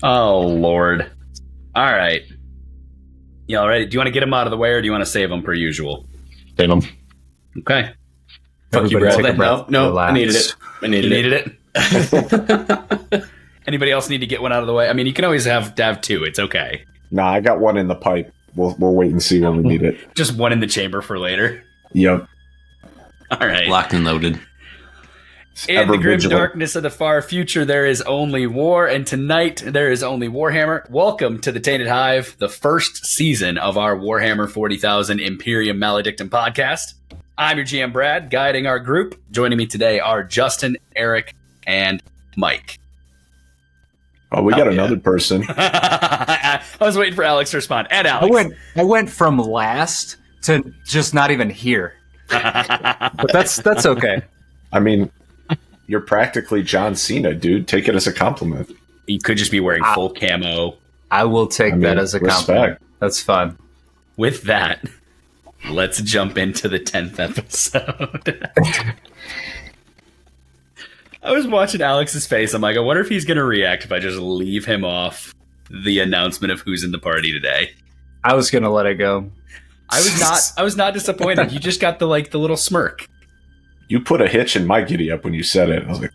Oh, Lord. All right. You all ready? Do you want to get him out of the way, or do you want to save him per usual? Save them. Okay. Fuck you, Brad. No, I needed it. You needed it? Anybody else need to get one out of the way? I mean, you can always have two. It's okay. Nah, I got one in the pipe. We'll wait and see when we need it. Just one in the chamber for later. Yep. All right. Locked and loaded. In the grim darkness of the far future, there is only war, and tonight there is only Warhammer. Welcome to the Tainted Hive, the first season of our Warhammer 40,000 Imperium Maledictum podcast. I'm your GM Brad, guiding our group. Joining me today are Justin, Eric, and Mike. Oh, we got another person. I was waiting for Alex to respond. And Alex. I went from last to just not even here. But that's okay. I mean, you're practically John Cena, dude. Take it as a compliment. You could just be wearing full camo. I will take that as a compliment. That's fun. With that, let's jump into the 10th episode. I was watching Alex's face. I'm like, I wonder if he's going to react if I just leave him off the announcement of who's in the party today. I was going to let it go. I was not disappointed. You just got the little smirk. You put a hitch in my giddy up when you said it. I was like,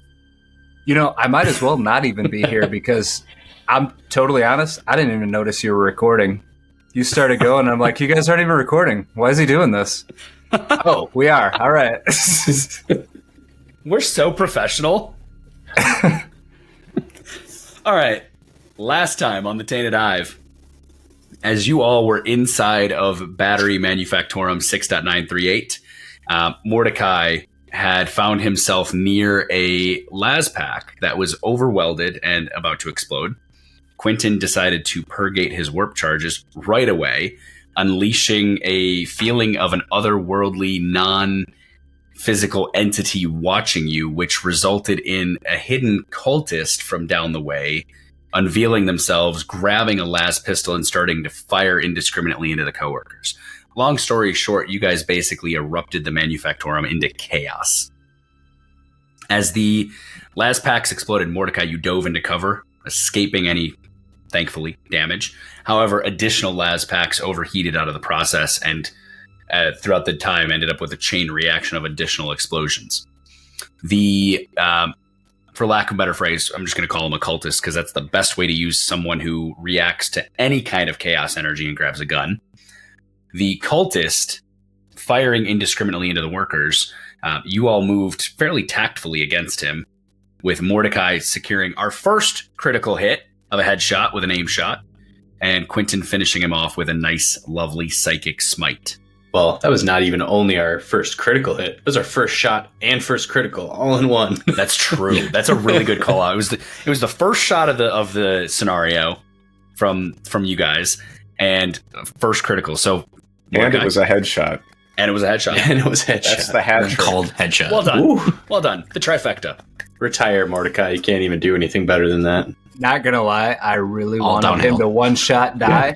I might as well not even be here because I'm totally honest. I didn't even notice you were recording. You started going, and I'm like, you guys aren't even recording. Why is he doing this? Oh, we are. All right. We're so professional. All right. Last time on the Tainted Hive, as you all were inside of Battery Manufactorum 6.938, Mordecai had found himself near a las pack that was overwelded and about to explode. Quentin decided to purgate his warp charges right away, unleashing a feeling of an otherworldly, non-physical entity watching you, which resulted in a hidden cultist from down the way unveiling themselves, grabbing a las pistol, and starting to fire indiscriminately into the coworkers. Long story short, you guys basically erupted the Manufactorum into chaos. As the las packs exploded, Mordecai, you dove into cover, escaping any, thankfully, damage. However, additional las packs overheated out of the process and throughout the time ended up with a chain reaction of additional explosions. The for lack of a better phrase, I'm just going to call him a cultist because that's the best way to use someone who reacts to any kind of chaos energy and grabs a gun. The cultist firing indiscriminately into the workers, you all moved fairly tactfully against him, with Mordecai securing our first critical hit of a headshot with an aim shot, and Quentin finishing him off with a nice, lovely psychic smite. Well, that was not even only our first critical hit. It was our first shot and first critical all in one. That's true. That's a really good call out. It was the first shot of the scenario from you guys and first critical. So and it was a headshot. And it was a headshot. That's the hat trick. Called headshot. Well done. Ooh. Well done. The trifecta. Retire, Mordecai. You can't even do anything better than that. Not gonna lie, I really All wanted downhill. him to one-shot die.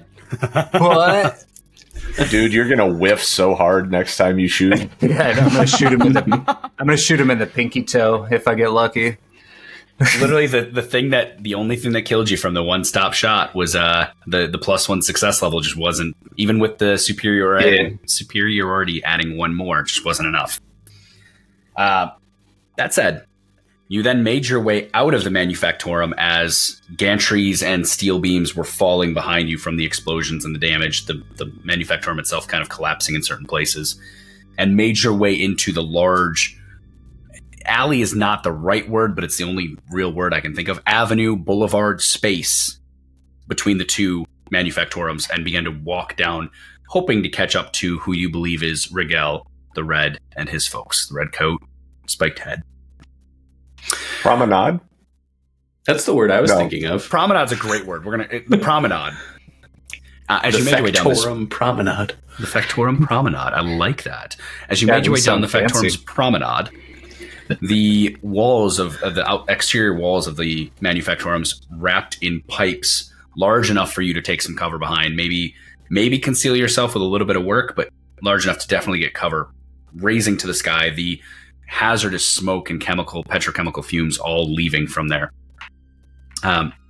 What? Dude, you're gonna whiff so hard next time you shoot. Yeah, I'm gonna shoot him in the pinky toe if I get lucky. Literally, the only thing that killed you from the one-stop shot was the +1 success level. Just wasn't, even with the superiority adding one more, just wasn't enough. That said, you then made your way out of the Manufactorum as gantries and steel beams were falling behind you from the explosions and the damage, the Manufactorum itself kind of collapsing in certain places, and made your way into the large alley is not the right word, but it's the only real word I can think of. Avenue, boulevard, space between the two Manufactorums, and began to walk down, hoping to catch up to who you believe is Raguel, the Red, and his folks. The red coat, spiked head. Promenade? That's the word I was thinking of. Promenade's a great word. The promenade. As you made your way down this promenade. The Factorum Promenade. I like that. As you made your way down the Factorum's Promenade, the walls of the exterior walls of the Manufactorums wrapped in pipes large enough for you to take some cover behind. Maybe conceal yourself with a little bit of work, but large enough to definitely get cover. Raising to the sky, the hazardous smoke and petrochemical fumes all leaving from there.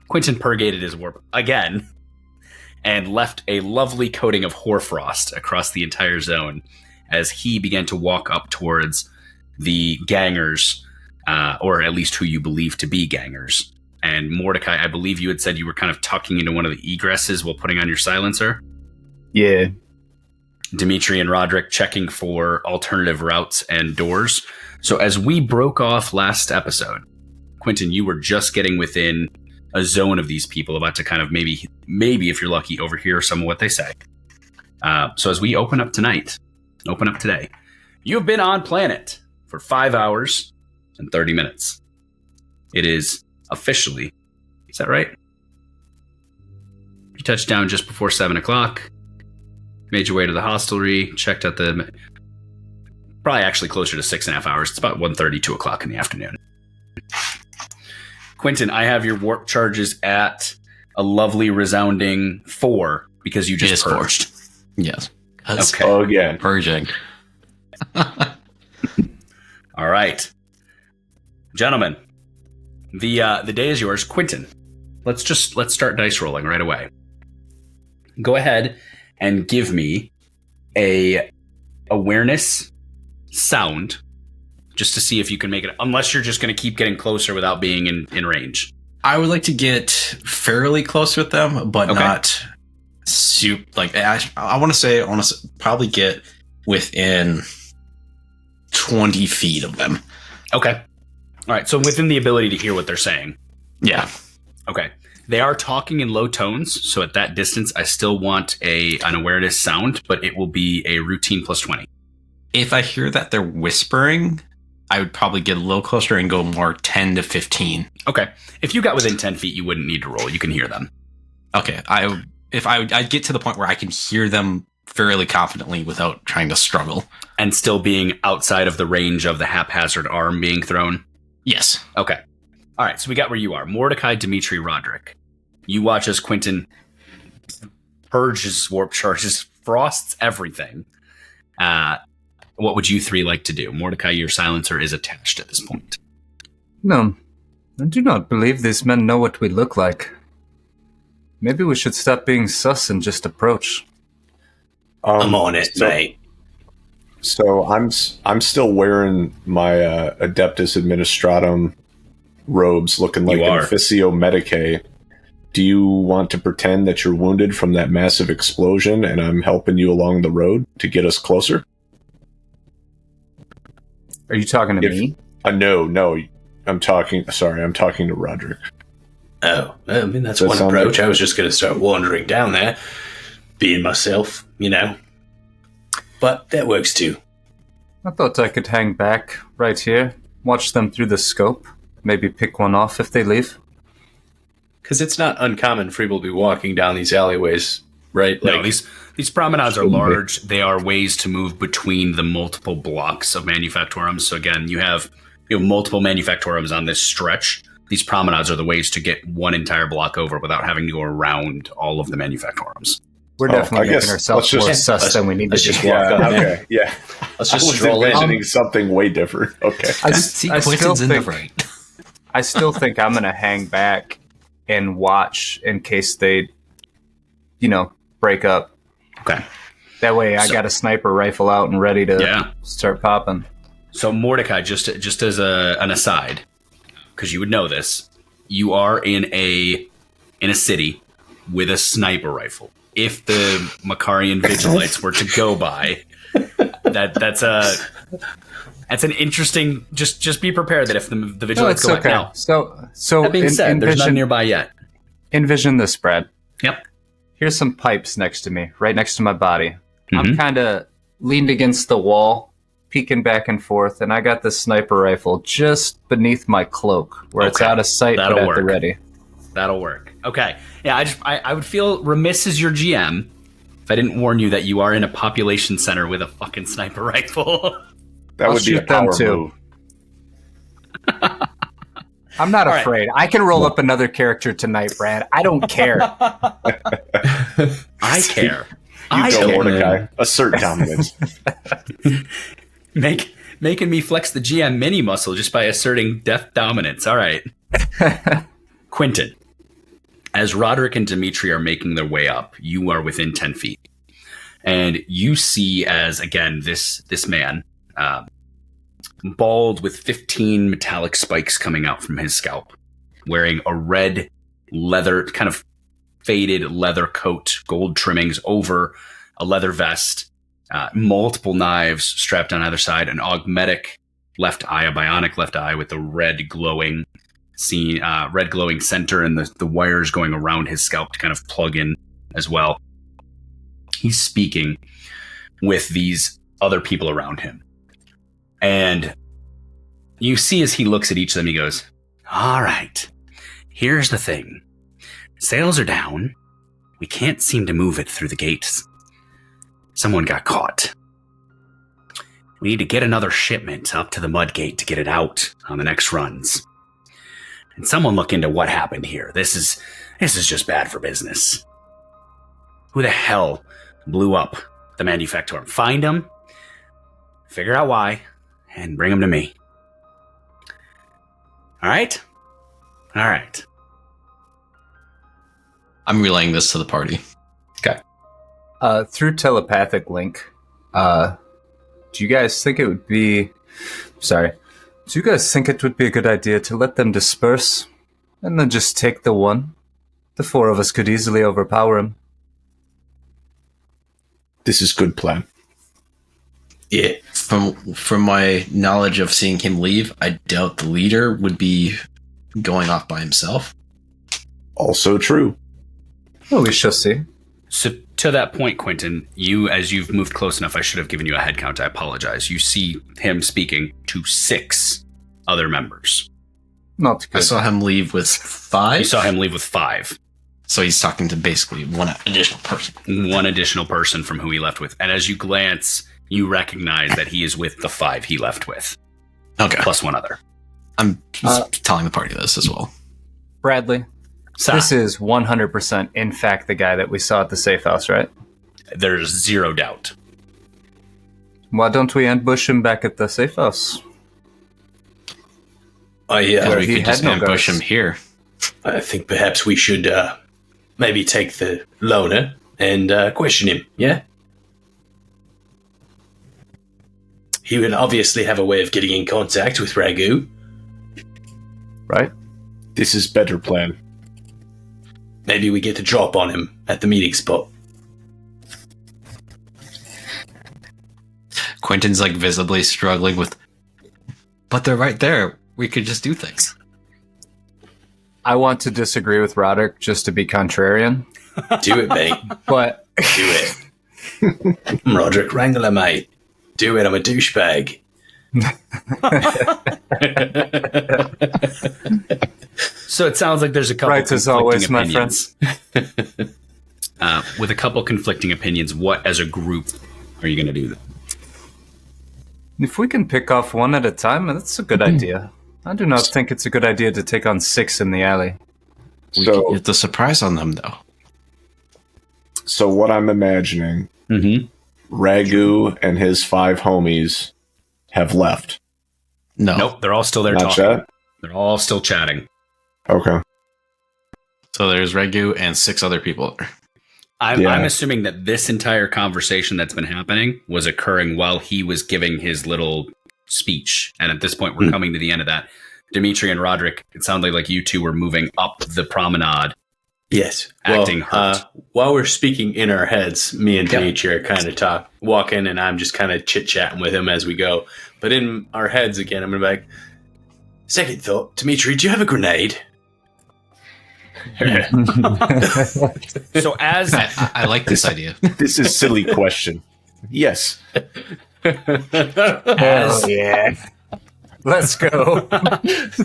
Quentin purgated his warp again and left a lovely coating of hoarfrost across the entire zone as he began to walk up towards the gangers, or at least who you believe to be gangers. And Mordecai, I believe you had said you were kind of tucking into one of the egresses while putting on your silencer. Yeah. Dimitri and Roderick checking for alternative routes and doors. So as we broke off last episode, Quentin, you were just getting within a zone of these people, about to kind of maybe if you're lucky, overhear some of what they say. So as we open up today, you have been on planet for 5 hours and 30 minutes. It is officially, is that right? You touched down just before 7 o'clock, made your way to the hostelry, checked out probably actually closer to 6.5 hours. It's about 1:30, 2 o'clock in the afternoon. Quentin, I have your warp charges at a lovely resounding 4 because you just purged. Yes. Okay. Oh, again. Purging. All right. Gentlemen, the day is yours. Quentin, let's start dice rolling right away. Go ahead and give me a awareness sound, just to see if you can make it, unless you're just going to keep getting closer without being in range. I would like to get fairly close with them, but not super. Like I want to probably get within 20 feet of them. Okay. All right. So within the ability to hear what they're saying. Yeah. Okay. They are talking in low tones, so at that distance, I still want an awareness sound, but it will be a routine plus 20. If I hear that they're whispering, I would probably get a little closer and go more 10 to 15. Okay. If you got within 10 feet, you wouldn't need to roll. You can hear them. Okay. I'd get to the point where I can hear them fairly confidently without trying to struggle. And still being outside of the range of the haphazard arm being thrown? Yes. Okay. All right. So we got where you are. Mordecai, Dimitri, Roderick. You watch as Quentin purges warp charges, frosts everything. What would you three like to do? Mordecai, your silencer is attached at this point. No, I do not believe these men know what we look like. Maybe we should stop being sus and just approach. I'm on it, mate. So I'm still wearing my Adeptus Administratum robes, looking like an Officio Medicae. Do you want to pretend that you're wounded from that massive explosion and I'm helping you along the road to get us closer? Are you talking to me? No. I'm talking to Roderick. Oh, I mean, that's one approach. I was just going to start wandering down there, being myself, But that works too. I thought I could hang back right here, watch them through the scope, maybe pick one off if they leave. Because it's not uncommon for people to be walking down these alleyways, right? No, these promenades are large. They are ways to move between the multiple blocks of manufactorums. So again, you have multiple manufactorums on this stretch. These promenades are the ways to get one entire block over without having to go around all of the manufactorums. We're definitely making ourselves more sus than we need to just be. walk up. Okay, yeah. Let's just I was stroll in. envisioning something way different. Okay. I Quentin's in the right. I still think I'm going to hang back and watch in case they, break up. Okay. That way I got a sniper rifle out and ready to start popping. So Mordecai, just as an aside, because you would know this, you are in a city with a sniper rifle. If the Macarian Vigilites were to go by, that's an interesting. Just be prepared that if the Vigilites go by now. So that being said, there's none nearby yet. Envision this, Brad. Yep. Here's some pipes next to me, right next to my body. Mm-hmm. I'm kind of leaned against the wall, peeking back and forth, and I got this sniper rifle just beneath my cloak, where it's out of sight but at the ready. That'll work. Okay. Yeah, I would feel remiss as your GM if I didn't warn you that you are in a population center with a fucking sniper rifle. That would be a power move. I'm not afraid. I can roll up another character tonight, Brad. I don't care. I care. You go, Mordecai. Assert dominance. Making me flex the GM mini muscle just by asserting death dominance. All right. Quentin, As Roderick and Dimitri are making their way up, you are within 10 feet. And you see as, again, this man, bald with 15 metallic spikes coming out from his scalp, wearing a red leather, kind of faded leather coat, gold trimmings over a leather vest, multiple knives strapped on either side, an augmetic left eye, a bionic left eye with the red glowing center, and the wires going around his scalp to kind of plug in as well. He's speaking with these other people around him. And you see as he looks at each of them, he goes, all right, here's the thing. Sales are down. We can't seem to move it through the gates. Someone got caught. We need to get another shipment up to the mud gate to get it out on the next runs. And someone look into what happened here. This is just bad for business. Who the hell blew up the Manufactorum? Find them, figure out why, and bring them to me. All right? All right. I'm relaying this to the party. Okay. Through telepathic link, do you guys think it would be... Sorry. Do you guys think it would be a good idea to let them disperse and then just take the one? The four of us could easily overpower him. This is good plan. Yeah. From my knowledge of seeing him leave, I doubt the leader would be going off by himself. Also true. Well, we shall see. So to that point, Quentin, as you've moved close enough, I should have given you a head count. I apologize. You see him speaking to 6 other members. Not good. I saw him leave with 5. You saw him leave with 5. So he's talking to basically one additional person. One additional person from who he left with. And as you glance, you recognize that he is with the 5 he left with. Okay. Plus one other. I'm just telling the party this as well. Bradley, this is 100% in fact the guy that we saw at the safe house, right? There's zero doubt. Why don't we ambush him back at the safe house? We could just ambush him here. I think perhaps we should maybe take the loner and question him, yeah? He would obviously have a way of getting in contact with Raguel. Right? This is better plan. Maybe we get to drop on him at the meeting spot. Quentin's like visibly struggling with, but they're right there. We could just do things. I want to disagree with Roderick just to be contrarian. Do it, mate. But do it. Roderick Wrangler, mate. Do it. I'm a douchebag. So it sounds like there's a couple right as always, my friends. With a couple conflicting opinions, what as a group are you going to do? If we can pick off one at a time, that's a good idea. I do not think it's a good idea to take on 6 in the alley. We could get the surprise on them, though. So what I'm imagining, Ragu and his 5 homies have left. Nope, they're all still there Not talking. yet? They're all still chatting. Okay. So there's Ragu and 6 other people. I'm assuming that this entire conversation that's been happening was occurring while he was giving his little speech. And at this point, we're coming to the end of that. Dimitri and Roderick, it sounded like you two were moving up the promenade. Yes. Acting hurt. While we're speaking in our heads, me and Dimitri are kind of walking, and I'm just kind of chit-chatting with him as we go. But in our heads again, I'm going to be like, second thought, Dimitri, do you have a grenade? So as I like this idea. This is a silly question. Yes. Yeah. Let's go.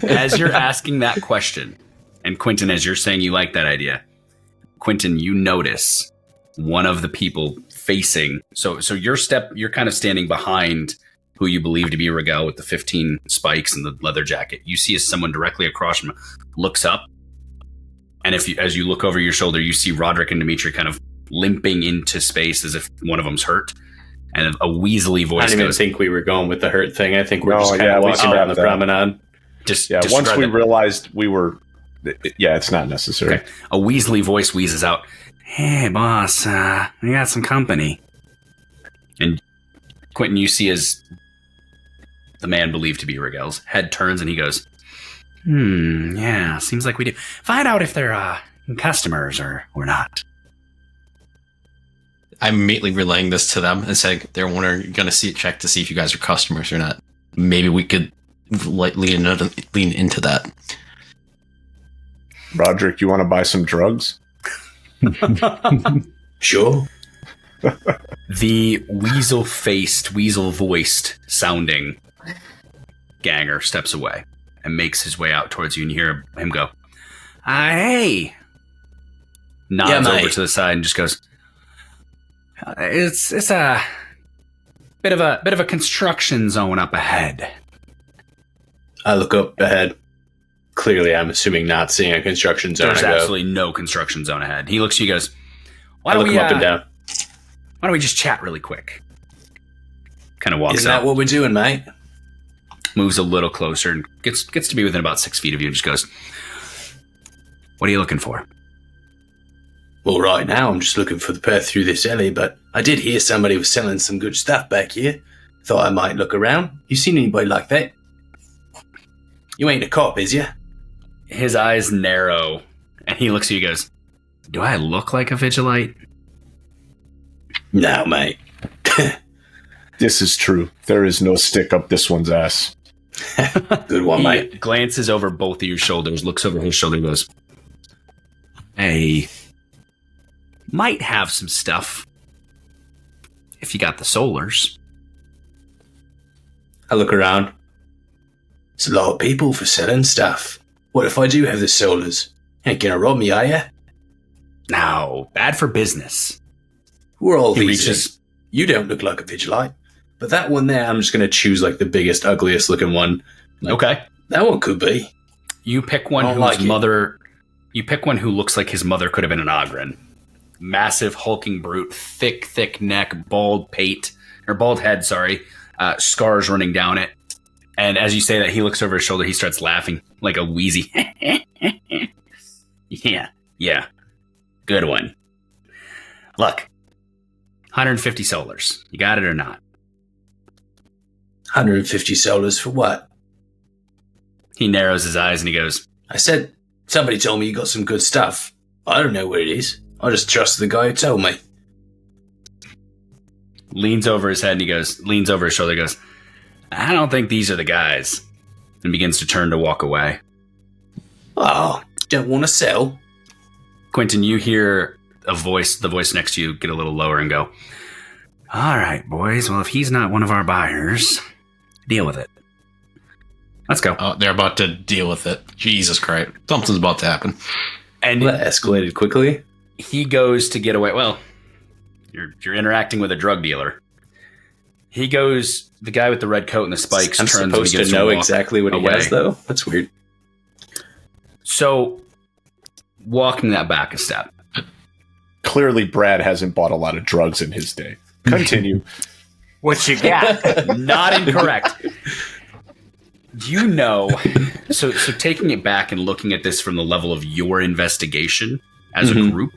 As you're asking that question, and Quentin, as you're saying you like that idea, Quentin, you notice one of the people facing. So you're kind of standing behind who you believe to be Raguel with the 15 spikes and the leather jacket. You see as someone directly across from him looks up, and as you look over your shoulder, you see Roderick and Dimitri kind of limping into space as if one of them's hurt. And a weaselly voice I didn't even goes, think we were going with the hurt thing. I think we're just kind of walking down the promenade. Just once we realized we were Yeah, it's not necessary. Okay. A Weasley voice wheezes out, "Hey, boss, we got some company." And Quentin, you see as the man believed to be Raguel's head turns and he goes, yeah, seems like we do. Find out if they're customers or not. I'm immediately relaying this to them and saying they're going to check to see if you guys are customers or not. Maybe we could lean into that. Roderick, you want to buy some drugs? Sure. The weasel-faced, weasel-voiced sounding ganger steps away and makes his way out towards you, and you hear him go, "Hey!" Nods over to the side and just goes, It's a bit of a construction zone up ahead." I look up ahead. Clearly, I'm assuming not seeing a construction zone. There's absolutely no construction zone ahead. He looks at you, goes, I look him up and down. Why don't we just chat really quick? Kind of walks Isn't out. that what we're doing, mate? Moves a little closer and gets to be within about 6 feet of you and just goes, "What are you looking for?" Well, right now I'm just looking for the path through this alley, but I did hear somebody was selling some good stuff back here. Thought I might look around. You seen anybody like that? You ain't a cop, is you? His eyes narrow and he looks at you and goes, "Do I look like a Vigilite?" No, mate. This is true. There is no stick up this one's ass. Good one, He mate. glances over both of your shoulders, looks over his shoulder and goes, "Hey, might have some stuff if you got the solars." I look around. It's a lot of people for selling stuff. What if I do have the solars? Ain't gonna rob me, are ya? No, bad for business. We're all He these. reaches. You don't look like a Vigilite. But that one there, I'm just gonna choose like the biggest, ugliest looking one. Okay. That one could be. You pick one I don't whose like it. mother. You pick one who looks like his mother could have been an Ogren. Massive hulking brute, thick neck, bald pate or bald head. Sorry, scars running down it. And as you say that, he looks over his shoulder. He starts laughing like a wheezy. Yeah, good one. Look, 150 solars. You got it or not? 150 solars for what? He narrows his eyes and he goes, I said, somebody told me you got some good stuff. I don't know where it is. I just trust the guy who told me. leans over his head and he goes, leans over his shoulder and goes, "I don't think these are the guys," and begins to turn to walk away. Oh, don't want to sell? Quentin, you hear the voice next to you get a little lower and go, "All right, boys. Well, if he's not one of our buyers, deal with it. Let's go." Oh, they're about to deal with it. Jesus Christ. Something's about to happen. And That escalated quickly. he goes to get away. Well, you're interacting with a drug dealer. He goes, the guy with the red coat and the spikes I'm turns and supposed to begins know walk exactly what he away. has, though? That's weird. So, walking that back a step. Clearly, Brad hasn't bought a lot of drugs in his day. Continue. What you got? Not incorrect. You know, so taking it back and looking at this from the level of your investigation as a group,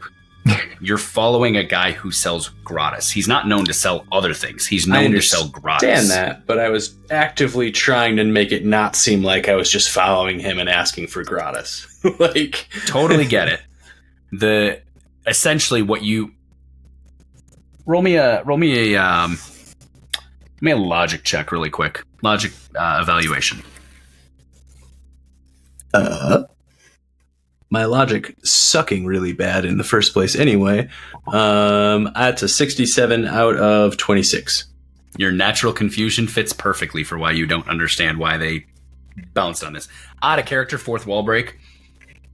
you're following a guy who sells gratis. He's not known to sell other things. He's known to sell gratis. Understand that, but I was actively trying to make it not seem like I was just following him and asking for gratis. Like, Totally get it. Essentially what you roll me a logic check really quick. Logic evaluation. my logic sucking really bad in the first place anyway. That's a 67 out of 26. Your natural confusion fits perfectly for why you don't understand why they bounced on this. Out of character, fourth wall break.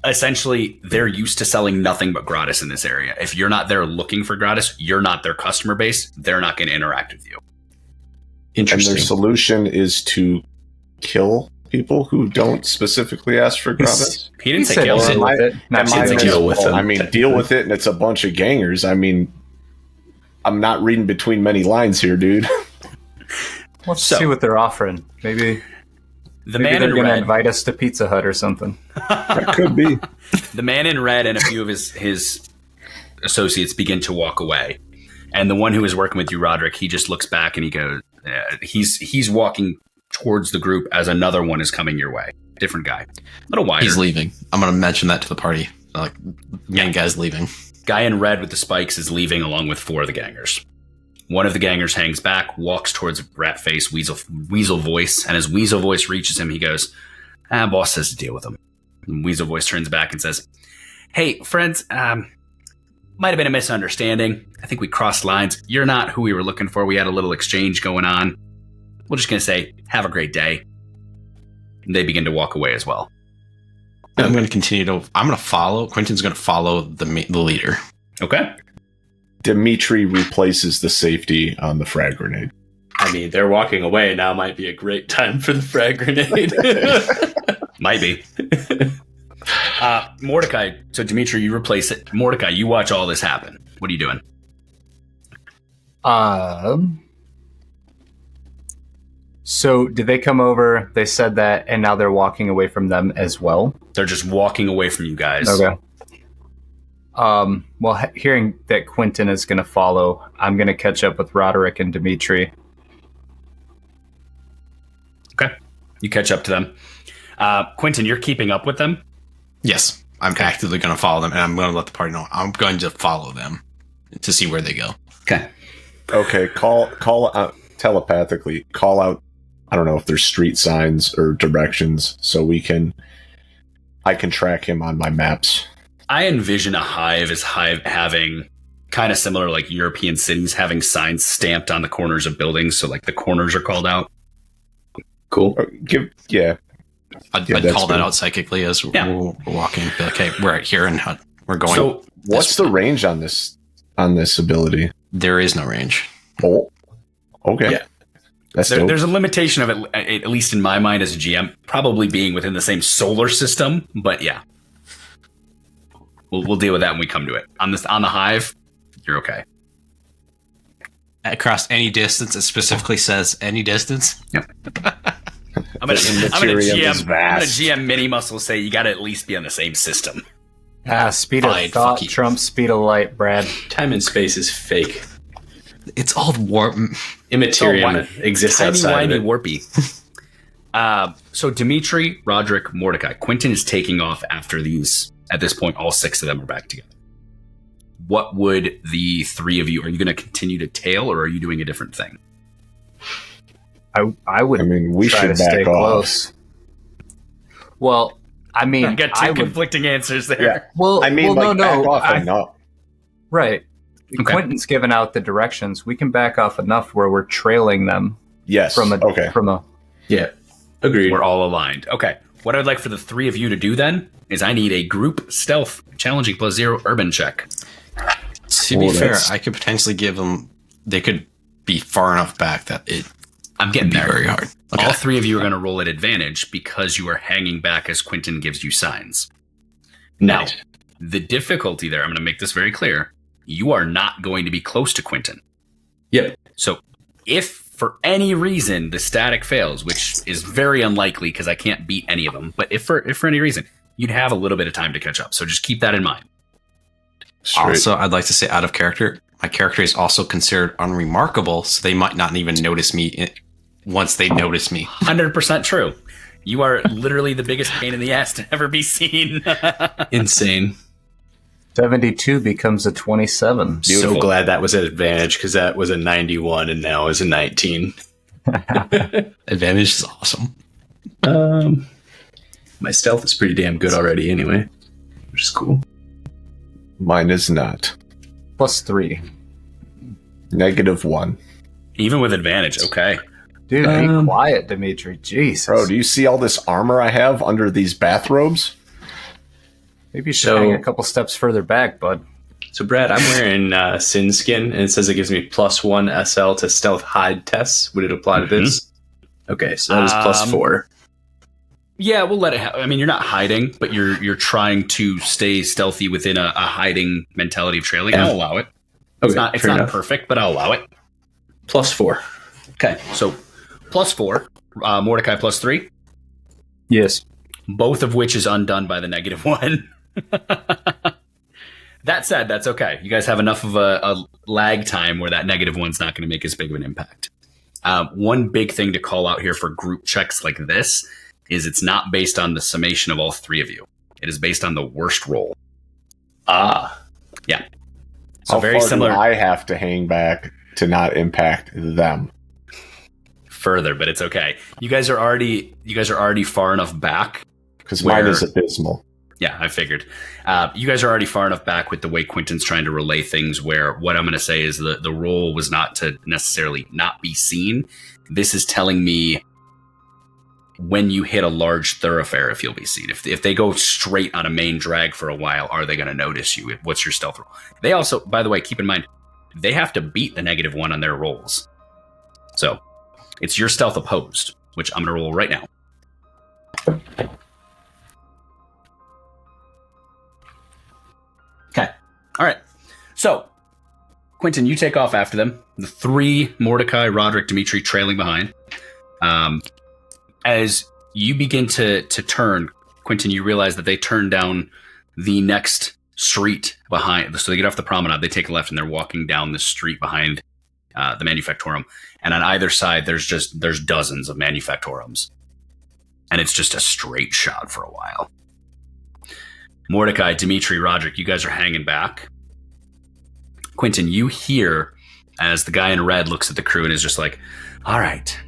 Essentially, they're used to selling nothing but gratis in this area. If you're not there looking for gratis, you're not their customer base. They're not going to interact with you. And Interesting. their solution is to kill people who don't specifically ask for gratis. He didn't say said kill. deal with it. Not Am I deal deal with with it. them? I mean, deal with it, and it's a bunch of gangers. I mean, I'm not reading between many lines here, dude. Let's So- see what they're offering. Maybe The Maybe man they're in going to red. invite us to Pizza Hut or something. That could be. The man in red and a few of his associates begin to walk away, and the one who is working with you, Roderick, he just looks back and he goes, he's walking towards the group as another one is coming your way. Different guy, a little wider. He's leaving. I'm going to mention that to the party. Like, main guy's leaving. Guy in red with the spikes is leaving along with 4 of the gangers. One of the gangers hangs back, walks towards rat face Weasel Voice, and as Weasel Voice reaches him, he goes, boss says to deal with him. And Weasel Voice turns back and says, hey, friends, might have been a misunderstanding. I think we crossed lines. You're not who we were looking for. We had a little exchange going on. We're just going to say, have a great day. And they begin to walk away as well. I'm going to follow. Quentin's going to follow the leader. Okay. Dimitri replaces the safety on the frag grenade. I mean, they're walking away. Now might be a great time for the frag grenade. Might be. Mordecai. So, Dimitri, you replace it. Mordecai, you watch all this happen. What are you doing? So did they come over? They said that, and now they're walking away from them as well. They're just walking away from you guys. Okay. Well, hearing that Quentin is going to follow, I'm going to catch up with Roderick and Dimitri. Okay. You catch up to them. Quentin, you're keeping up with them? Yes. I'm actively going to follow them, and I'm going to let the party know I'm going to follow them to see where they go. Okay. Okay, call out telepathically. Call out, I don't know if there's street signs or directions, so I can track him on my maps. I envision a hive as having kind of similar like European cities having signs stamped on the corners of buildings, so like the corners are called out. Cool. I'd call that out psychically as we're walking. Be like, hey, we're out here and we're going. So what's the range on this ability? There is no range. Oh, okay. Yeah. There's a limitation of it, at least in my mind as a GM, probably being within the same solar system. But yeah, we'll deal with that when we come to it. On the hive, you're okay. Across any distance, it specifically says any distance. Yep. I'm gonna GM Mini Muscle say you got to at least be on the same system. Speed of thought trumps speed of light, Brad. Time and space is fake. It's all warp. Immaterium exists outside of it. Warpy. So Dimitri, Roderick, Mordecai, Quentin is taking off after these. At this point, all 6 of them are back together. What would the 3 of you? Are you going to continue to tail, or are you doing a different thing? I would. I mean, we should back off. Close. Well, I mean, I got 2 conflicting answers there. Yeah. Well, I mean, back off enough. Right. Okay. Quentin's given out the directions. We can back off enough where we're trailing them. Yes. Yeah. Agreed. We're all aligned. Okay. What I'd like for the 3 of you to do then is I need a group stealth challenging +0 urban check. To be fair, I could potentially give them. They could be far enough back that I'm getting there. Very hard. Okay. All 3 of you are going to roll at advantage because you are hanging back as Quentin gives you signs. Now, the difficulty there, I'm going to make this very clear. You are not going to be close to Quentin. Yep. So if for any reason the static fails, which is very unlikely because I can't beat any of them, but if for any reason, you'd have a little bit of time to catch up. So just keep that in mind. Also, I'd like to say out of character, my character is also considered unremarkable, so they might not even notice me once they notice me. 100% true. You are literally the biggest pain in the ass to ever be seen. Insane. 72 becomes a 27. So glad that was an advantage because that was a 91 and now is a 19. Advantage is awesome. My stealth is pretty damn good already anyway, which is cool. Mine is not. +3. -1. Even with advantage, okay. Dude, be quiet, Dimitri. Jesus. Bro, do you see all this armor I have under these bathrobes? Maybe you should hang a couple steps further back, bud. So, Brad, I'm wearing Sin Skin, and it says it gives me +1 SL to stealth hide tests. Would it apply to this? Okay, so that is +4. Yeah, we'll let it. I mean, you're not hiding, but you're trying to stay stealthy within a hiding mentality of trailing. I'll allow it. It's not perfect, but I'll allow it. +4. Okay, so +4. Mordecai +3. Yes. Both of which is undone by the -1. That said, that's okay. You guys have enough of a lag time where that -1's not going to make as big of an impact. One big thing to call out here for group checks like this is it's not based on the summation of all three of you. It is based on the worst roll. Yeah. So how very far similar. do I have to hang back to not impact them? Further, but it's okay. You guys are already far enough back. Because mine is abysmal. Yeah, I figured. You guys are already far enough back with the way Quentin's trying to relay things where what I'm going to say is the roll was not to necessarily not be seen. This is telling me when you hit a large thoroughfare if you'll be seen. If they go straight on a main drag for a while, are they going to notice you? What's your stealth roll? They also, by the way, keep in mind, they have to beat the -1 on their rolls. So it's your stealth opposed, which I'm going to roll right now. Okay. All right. So, Quentin, you take off after them. The three, Mordecai, Roderick, Dimitri, trailing behind. As you begin to turn, Quentin, you realize that they turn down the next street behind. So they get off the promenade, they take a left, and they're walking down the street behind the Manufactorum. And on either side, there's dozens of Manufactorums. And it's just a straight shot for a while. Mordecai, Dimitri, Roderick, you guys are hanging back. Quentin, you hear as the guy in red looks at the crew and is just like, all right,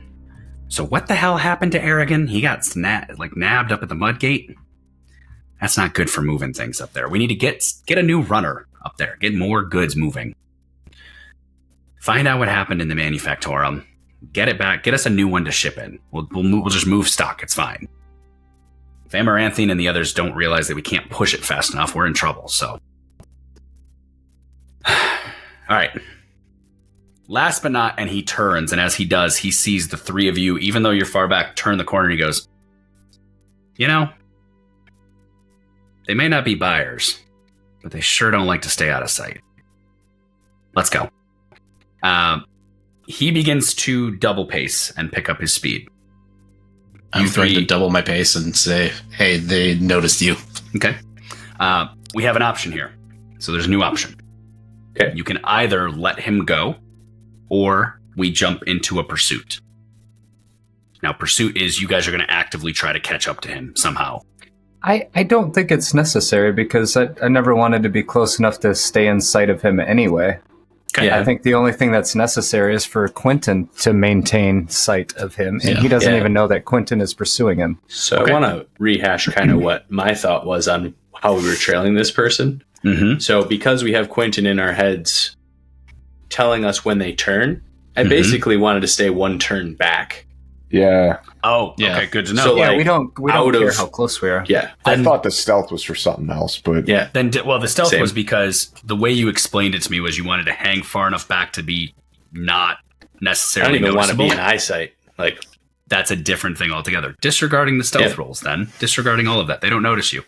so what the hell happened to Aragon? He got nabbed up at the Mudgate? That's not good for moving things up there. We need to get a new runner up there, get more goods moving. Find out what happened in the Manufactorum. Get it back. Get us a new one to ship in. We'll just move stock. It's fine. If Amaranthine and the others don't realize that we can't push it fast enough, we're in trouble, so. All right. Last but not, and he turns, and as he does, he sees the three of you, even though you're far back, turn the corner, and he goes, you know, they may not be buyers, but they sure don't like to stay out of sight. Let's go. He begins to double pace and pick up his speed. I'm trying to double my pace and say, hey, they noticed you. Okay. We have an option here. So there's a new option. Okay. You can either let him go, or we jump into a pursuit. Now, pursuit is you guys are going to actively try to catch up to him somehow. I don't think it's necessary because I never wanted to be close enough to stay in sight of him anyway. Okay. Yeah. I think the only thing that's necessary is for Quentin to maintain sight of him, and he doesn't even know that Quentin is pursuing him. So I want to rehash kind of what my thought was on how we were trailing this person. Mm-hmm. So because we have Quentin in our heads telling us when they turn, I basically wanted to stay one turn back. Yeah. Oh, yeah. Okay, good to know. So, Yeah, like, we don't care how close we are. Yeah. I thought the stealth was for something else, but Yeah. Then, the stealth Same. was because the way you explained it to me was you wanted to hang far enough back to be not I necessarily don't even want to noticeable. be in eyesight. Like, That's a different thing altogether. Disregarding the stealth rolls, then. Disregarding all of that. They don't notice you.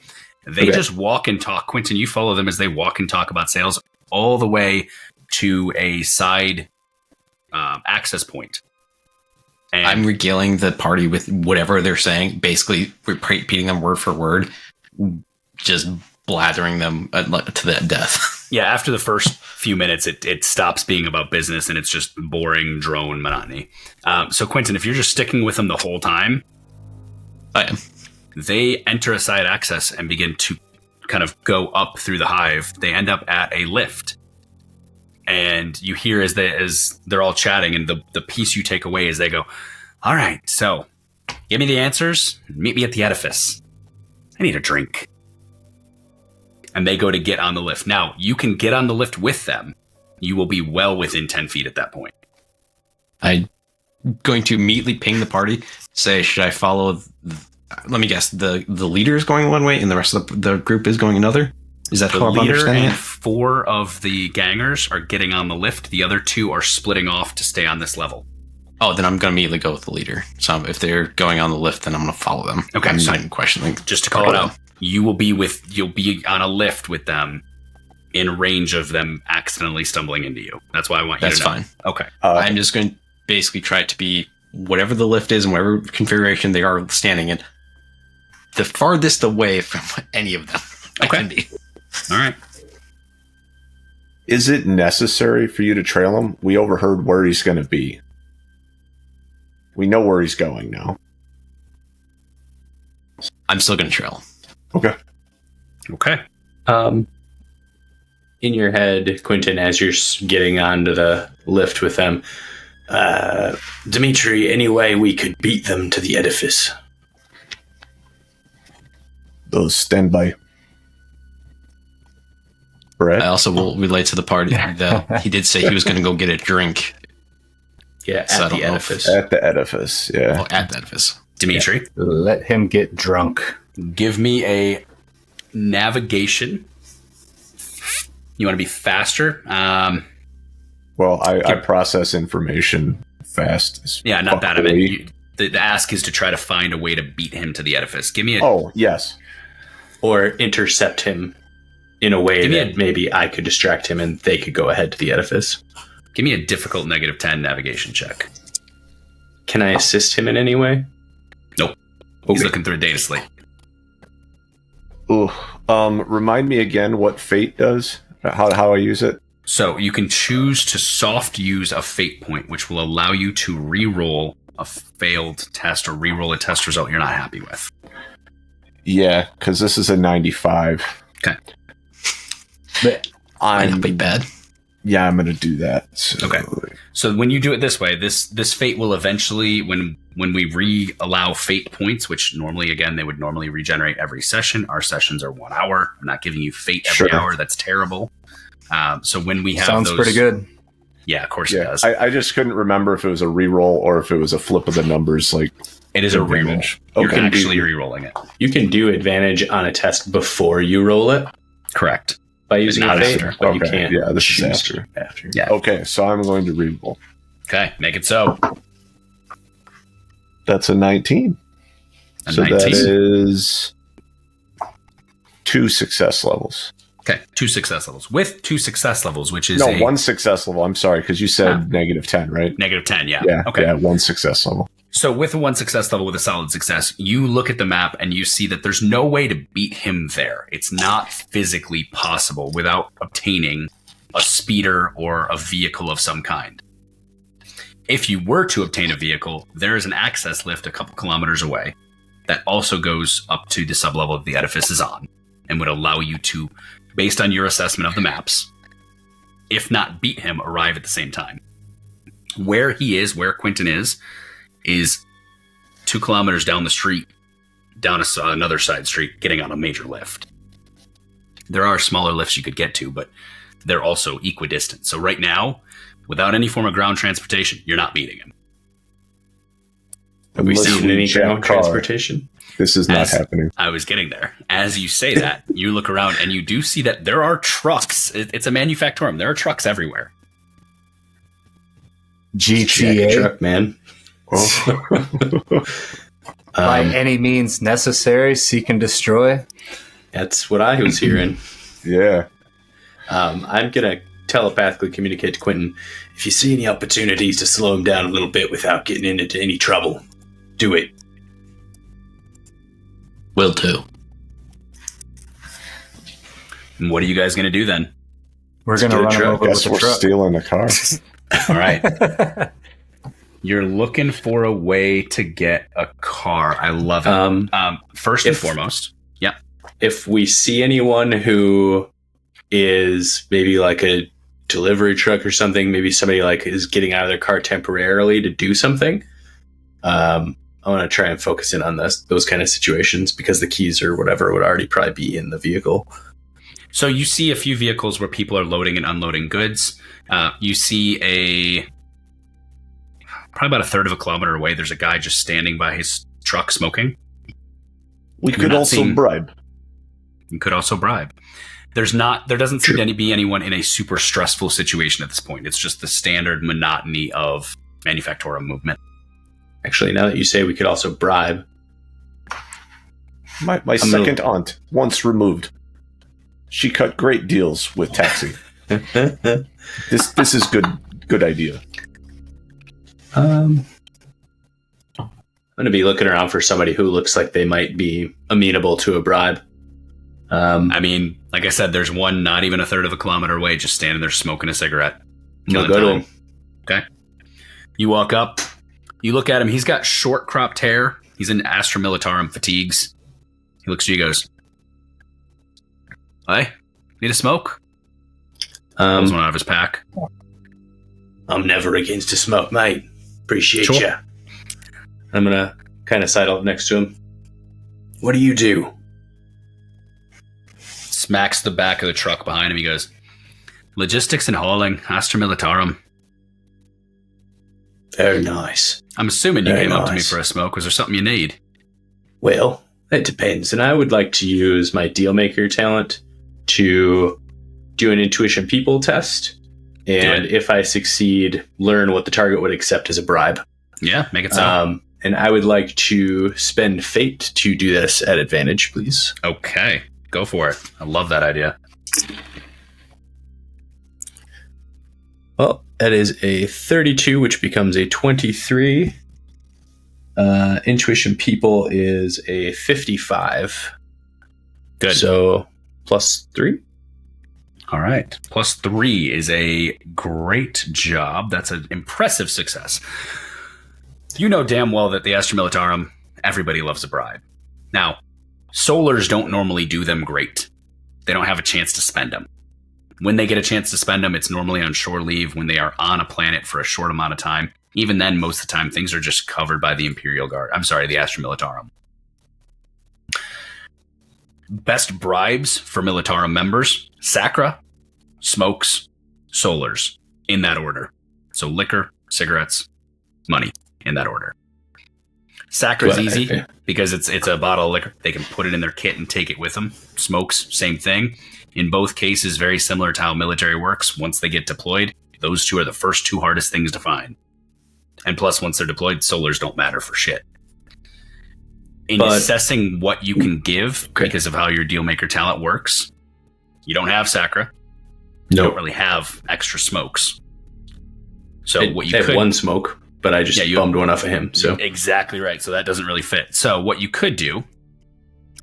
They just walk and talk. Quentin, you follow them as they walk and talk about sales all the way to a side access point. And I'm regaling the party with whatever they're saying, basically repeating them word for word, just blathering them to the death. yeah, after the first few minutes, it stops being about business and it's just boring drone monotony. So, Quentin, if you're just sticking with them the whole time, I am. They enter a side access and begin to kind of go up through the hive. They end up at a lift. And you hear as they're all chatting, and the piece you take away is they go, all right, so give me the answers. Meet me at the edifice. I need a drink. And they go to get on the lift. Now, you can get on the lift with them. You will be well within 10 feet at that point. I'm going to immediately ping the party, say, should I follow... Let me guess, the leader is going one way and the rest of the group is going another? Is that The how I'm leader understanding and it? 4 of the gangers are getting on the lift. The other 2 are splitting off to stay on this level. Oh, then I'm going to immediately go with the leader. So if they're going on the lift, then I'm going to follow them. Okay, I'm so not even questioning. Just to call it out, you'll be on a lift with them in range of them accidentally stumbling into you. That's why I want you That's to know. fine. Okay. I'm just going to basically try to be whatever the lift is and whatever configuration they are standing in. the farthest away from any of them I can be. All right. Is it necessary for you to trail him? We overheard where he's going to be. We know where he's going now. I'm still going to trail. Okay. In your head, Quentin, as you're getting onto the lift with them, Dimitri, any way we could beat them to the edifice? Those stand by. Brett? I also will relate to the party that he did say he was going to go get a drink. Yeah, So I at don't the know edifice. At the edifice, yeah. Well, at the edifice. Dimitri, Let him get drunk. give me a navigation. You want to be faster? Well, I process information fast. As Yeah, not that. I fuck, mean, the ask is to try to find a way to beat him to the edifice. Give me a. Oh, yes. Or intercept him in a way Give me that maybe I could distract him and they could go ahead to the edifice. Give me a difficult -10 navigation check. Can I assist him in any way? Nope. He's looking through a data slate. Ooh. Remind me again what fate does. How I use it. So you can choose to soft use a fate point, which will allow you to re-roll a failed test or re-roll a test result you're not happy with. Yeah, because this is a 95. Okay. But Might not be bad. Yeah, I'm going to do that. So. Okay. So when you do it this way, this fate will eventually, when we re-allow fate points, which normally, again, they would normally regenerate every session. Our sessions are 1 hour. I'm not giving you fate every hour. That's terrible. So when we have sounds those, pretty good. Yeah, of course it Yeah, does. I just couldn't remember if it was a reroll or if it was a flip of the numbers. Like It is a reroll. advantage. You're Okay. actually re-rolling it. You can do advantage on a test before you roll it Correct. by using Not a fate, after. but you Okay, can't. yeah, this is choose after. to after. Yeah. Okay, so I'm going to reroll. Okay, make it so. That's a 19. A So 19. that is 2 success levels. Okay, 2 success levels. With 2 success levels, which is No, a 1 success level. I'm sorry, because you said Huh. -10, right? -10, yeah. Yeah. Okay. Yeah, 1 success level. So with a 1 success level with a solid success, you look at the map and you see that there's no way to beat him there. It's not physically possible without obtaining a speeder or a vehicle of some kind. If you were to obtain a vehicle, there is an access lift a couple kilometers away that also goes up to the sublevel that the edifice is on and would allow you to, based on your assessment of the maps, if not beat him, arrive at the same time. Where he is, where Quentin is 2 kilometers down the street, down another side street, getting on a major lift. There are smaller lifts you could get to, but they're also equidistant. So right now, without any form of ground transportation, you're not beating him. Have we Unless seen we any check ground car. transportation? This is not happening. I was getting there. As you say that, you look around and you do see that there are trucks. It's a manufactorum. There are trucks everywhere. Jack GTA truck, man. by any means necessary, seek and destroy. That's what I was hearing. Yeah. I'm gonna telepathically communicate to Quentin. If you see any opportunities to slow him down a little bit without getting into any trouble, do it. Will do. And what are you guys going to do then? We're gonna get a run him truck. over with Guess the we're truck. stealing the car. All right. You're looking for a way to get a car. I love it. First and foremost, yeah. If we see anyone who is maybe like a delivery truck or something, maybe somebody like is getting out of their car temporarily to do something, I want to try and focus in on those kind of situations because the keys or whatever would already probably be in the vehicle. So you see a few vehicles where people are loading and unloading goods. You see probably about a third of a kilometer away, there's a guy just standing by his truck smoking. We You're could not also seeing- bribe. You could also bribe. There doesn't seem to be anyone in a super stressful situation at this point. It's just the standard monotony of Manufactorum movement. Actually, now that you say we could also bribe, My second aunt, once removed. She cut great deals with taxi. This is good idea. going to be looking around for somebody who looks like they might be amenable to a bribe. I mean, like I said, there's one not even a third of a kilometer away, just standing there smoking a cigarette. No, go to him. Okay. You walk up. You look at him. He's got short cropped hair. He's in Astra Militarum fatigues. He looks at you. He goes, "Hey, need a smoke?" Pulls one out of his pack. I'm never against a smoke, mate. Appreciate Sure. you. I'm gonna kind of sidle up next to him. What do you do? Smacks the back of the truck behind him. He goes, "Logistics and hauling, Astra Militarum." Very nice. I'm assuming you Very came up to me nice. for a smoke. Was there something you need? Well, it depends. And I would like to use my dealmaker talent to do an intuition people test. And if I succeed, learn what the target would accept as a bribe. Yeah, make it so. And I would like to spend fate to do this at advantage, please. Okay, go for it. I love that idea. Well, that is a 32, which becomes a 23. Intuition people is a 55. Good. So +3. All right. +3 is a great job. That's an impressive success. You know damn well that the Astra Militarum, everybody loves a bribe. Now, Solars don't normally do them great. They don't have a chance to spend them. When they get a chance to spend them, it's normally on shore leave when they are on a planet for a short amount of time. Even then, most of the time, things are just covered by the Imperial Guard. I'm sorry, the Astra Militarum. Best bribes for Militarum members: Sacra, smokes, Solars, in that order. So liquor, cigarettes, money, in that order. Sacra is easy because it's a bottle of liquor. They can put it in their kit and take it with them. Smokes, same thing. In both cases, very similar to how military works. Once they get deployed, those two are the first two hardest things to find. And plus, once they're deployed, Solars don't matter for shit. In assessing what you can give, because of how your dealmaker talent works, you don't have Sacra. You don't really have extra smokes. So what you could... one smoke, but I just bummed one off of him. So exactly right. So that doesn't really fit. So what you could do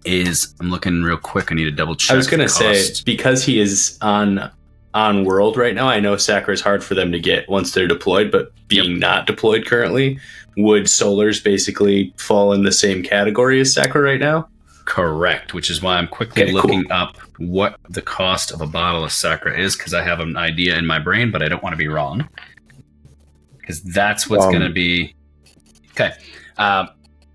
is, I'm looking real quick. I need to double check. I was going to say, because he is on world right now, I know Sacra is hard for them to get once they're deployed, but being not deployed currently, would Solars basically fall in the same category as Sacra right now? Correct, which is why I'm quickly looking up what the cost of a bottle of Sacra is, because I have an idea in my brain, but I don't want to be wrong. Because that's what's going to be... Okay.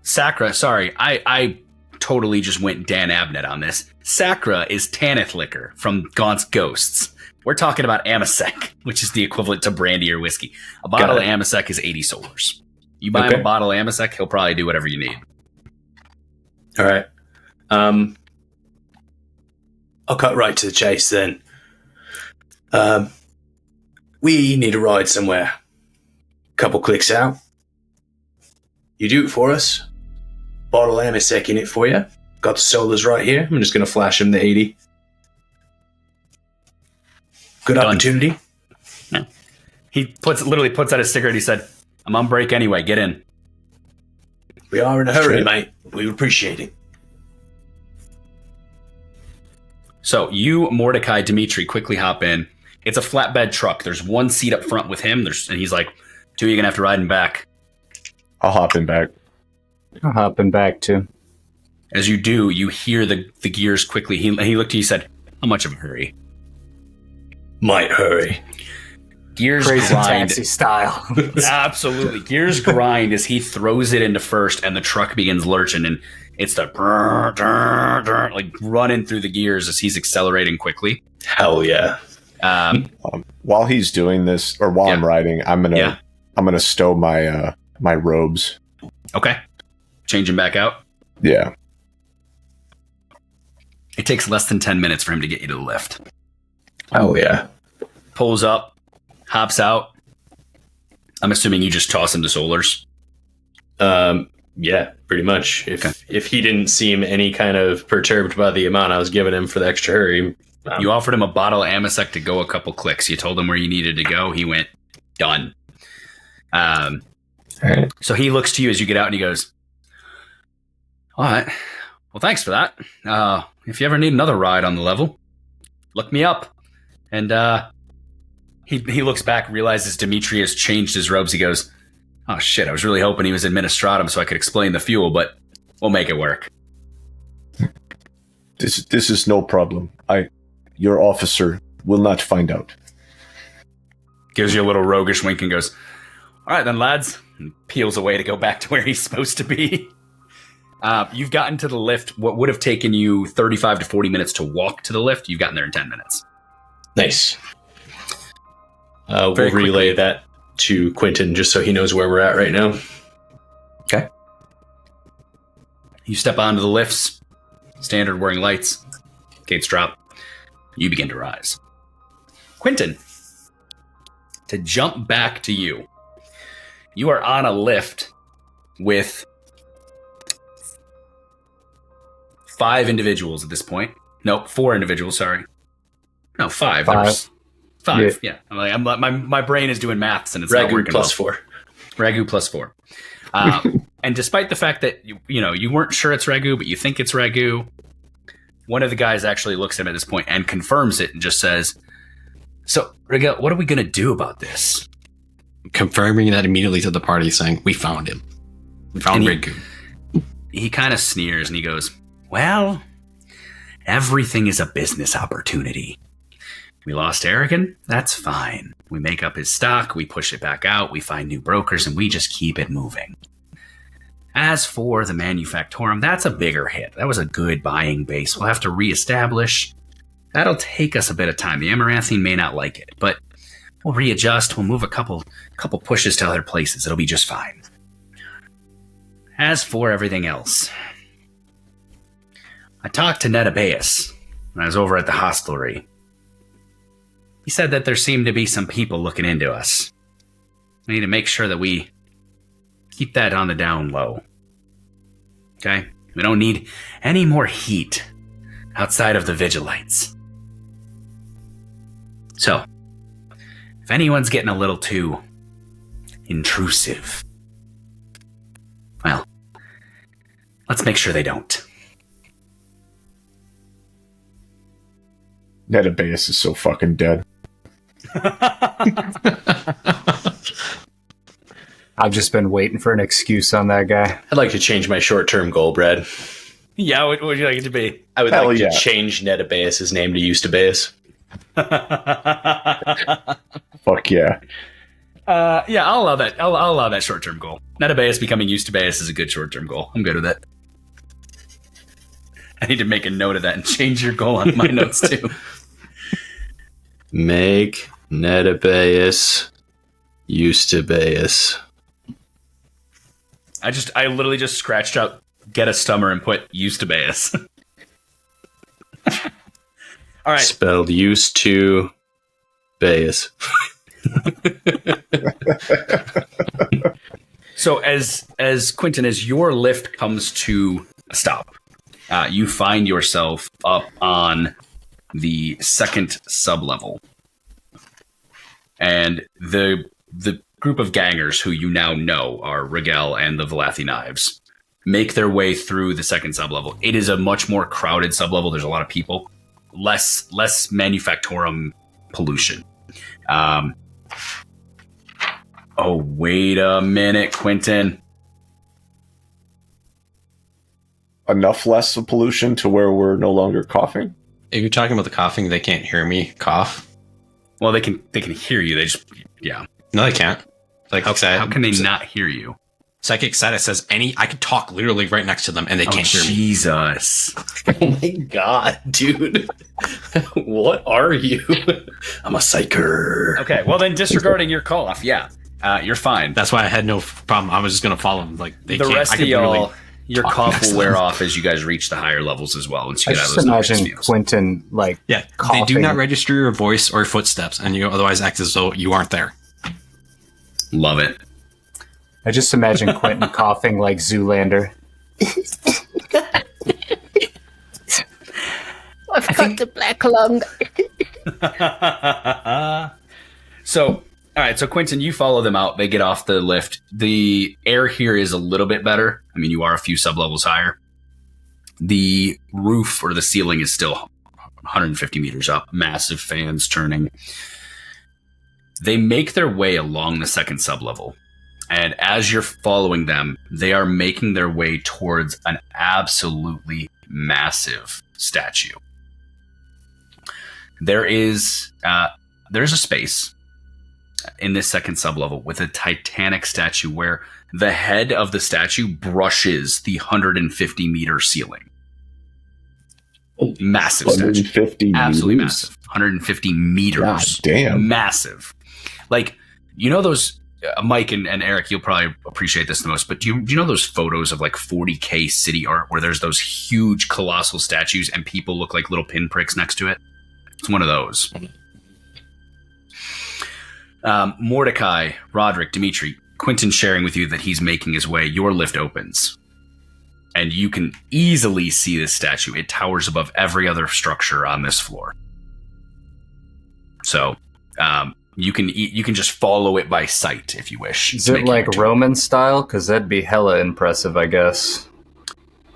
Sacra, sorry, I totally just went Dan Abnett on this. Sacra is Tanith liquor from Gaunt's Ghosts. We're talking about Amasec, which is the equivalent to brandy or whiskey. A bottle of Amasec is 80 Solars. You buy him a bottle of Amasec, he'll probably do whatever you need. All right. I'll cut right to the chase then. We need a ride somewhere. Couple clicks out. You do it for us. Bottle of Amasec in it for you. Got the Solars right here. I'm just going to flash him the 80. Good opportunity. No. He literally puts out his cigarette. He said, "I'm on break anyway. Get in." We are in a hurry, mate. We appreciate it. So you, Mordecai, Dimitri quickly hop in. It's a flatbed truck. There's one seat up front with him. And he's like, "2 of you going to have to ride in back." I'll hop in back. I'll hop in back too. As you do, you hear the gears quickly. He looked at you, he said, "How much of a hurry?" Might hurry. Gears Crazy grind. taxi style. Absolutely. Gears grind as he throws it into first and the truck begins lurching, and it's the like running through the gears as he's accelerating quickly. Hell yeah. While he's doing this, or while I'm riding, I'm gonna stow my my robes. Okay. Change him back out. Yeah. It takes less than 10 minutes for him to get you to the lift. Oh yeah. Pulls up, hops out. I'm assuming you just toss him to Solars. Yeah, pretty much. If he didn't seem any kind of perturbed by the amount I was giving him for the extra hurry. You offered him a bottle of Amasec to go a couple clicks. You told him where you needed to go. He went, done. Right. So he looks to you as you get out and he goes, All right. Well, thanks for that. If you ever need another ride on the level, look me up. And he looks back, realizes Dimitri has changed his robes. He goes, oh shit, I was really hoping he was Administratum so I could explain the fuel, but we'll make it work. This is no problem. Your officer will not find out. Gives you a little roguish wink and goes, all right then, lads. And peels away to go back to where he's supposed to be. You've gotten to the lift. What would have taken you 35 to 40 minutes to walk to the lift, you've gotten there in 10 minutes. Nice. We'll relay that to Quentin just so he knows where we're at right now. Okay. You step onto the lifts. Standard wearing lights. Gates drop. You begin to rise. Quentin, to jump back to you, you are on a lift with 5 individuals at this point. Nope, 4 individuals, sorry. No, 5. 5. Yeah. I'm like, my brain is doing maths and it's not working plus well. 4. Ragu plus 4. And despite the fact that you weren't sure it's Ragu, but you think it's Ragu, one of the guys actually looks at him at this point and confirms it and just says, so, Raguel, what are we going to do about this? Confirming that immediately to the party, saying, we found him. We found Ragu. He kind of sneers and he goes, well, everything is a business opportunity. We lost Aragon, that's fine. We make up his stock, we push it back out, we find new brokers, and we just keep it moving. As for the Manufactorum, that's a bigger hit. That was a good buying base. We'll have to reestablish. That'll take us a bit of time. The Amaranthine may not like it, but we'll readjust. We'll move a couple pushes to other places. It'll be just fine. As for everything else, I talked to Usedtabeus when I was over at the hostelry. He said that there seemed to be some people looking into us. We need to make sure that we keep that on the down low. Okay? We don't need any more heat outside of the Vigilites. So, if anyone's getting a little too intrusive, well, let's make sure they don't. Usedtabeus is so fucking dead. I've just been waiting for an excuse on that guy. I'd like to change my short-term goal, Brad. Yeah, what would you like it to be? I would like to change Usedtabeus' name to Usedtabeus. Fuck yeah. Yeah, I'll allow that. I'll allow that short-term goal. Usedtabeus becoming Usedtabeus is a good short-term goal. I'm good with it. I need to make a note of that and change your goal on my notes too. Make Usedtabeus Usedtabeus. I literally just scratched out get a stummer and put Usedtabeus. All right. Spelled used to Baeus. So as Quentin, as your lift comes to a stop, you find yourself up on the second sublevel. And the group of gangers who you now know are Raguel and the Valathi Knives make their way through the second sublevel. It is a much more crowded sublevel. There's a lot of people. Less Manufactorum pollution. Oh, wait a minute, Quentin. Enough less of pollution to where we're no longer coughing? If you're talking about the coughing, they can't hear me cough. Well, they can hear you. They just, yeah. No, they can't. Like, how can they not hear you? Psychic status says I could talk literally right next to them and they can't hear me. Jesus. Oh my god, dude. What are you? I'm a psyker. Okay, well then disregarding your call off, yeah. You're fine. That's why I had no problem. I was just going to follow them. Like, they the can't. rest of y'all, your cough will wear off as you guys reach the higher levels as well. Once you I get out just of those imagine Quentin, coughing. They do not register your voice or footsteps, and you otherwise act as though you aren't there. Love it. I just imagine Quentin coughing like Zoolander. I've got the black lung. So, all right. So, Quentin, you follow them out. They get off the lift. The air here is a little bit better. I mean, you are a few sublevels higher. The roof or the ceiling is still 150 meters up, massive fans turning. They make their way along the second sublevel. And as you're following them, they are making their way towards an absolutely massive statue. There's a space in this second sublevel with a titanic statue where the head of the statue brushes the 150 meter ceiling. Massive statue. 150 Absolutely meters? massive. 150 meters. God damn. Massive. Like, you know those, Mike and Eric, you'll probably appreciate this the most, but do you know those photos of like 40K city art where there's those huge colossal statues and people look like little pinpricks next to it? It's one of those. Mordecai, Roderick, Dimitri, Quentin sharing with you that he's making his way. Your lift opens. And you can easily see this statue. It towers above every other structure on this floor. So, you can just follow it by sight if you wish. Is it like Roman style? Because that'd be hella impressive, I guess.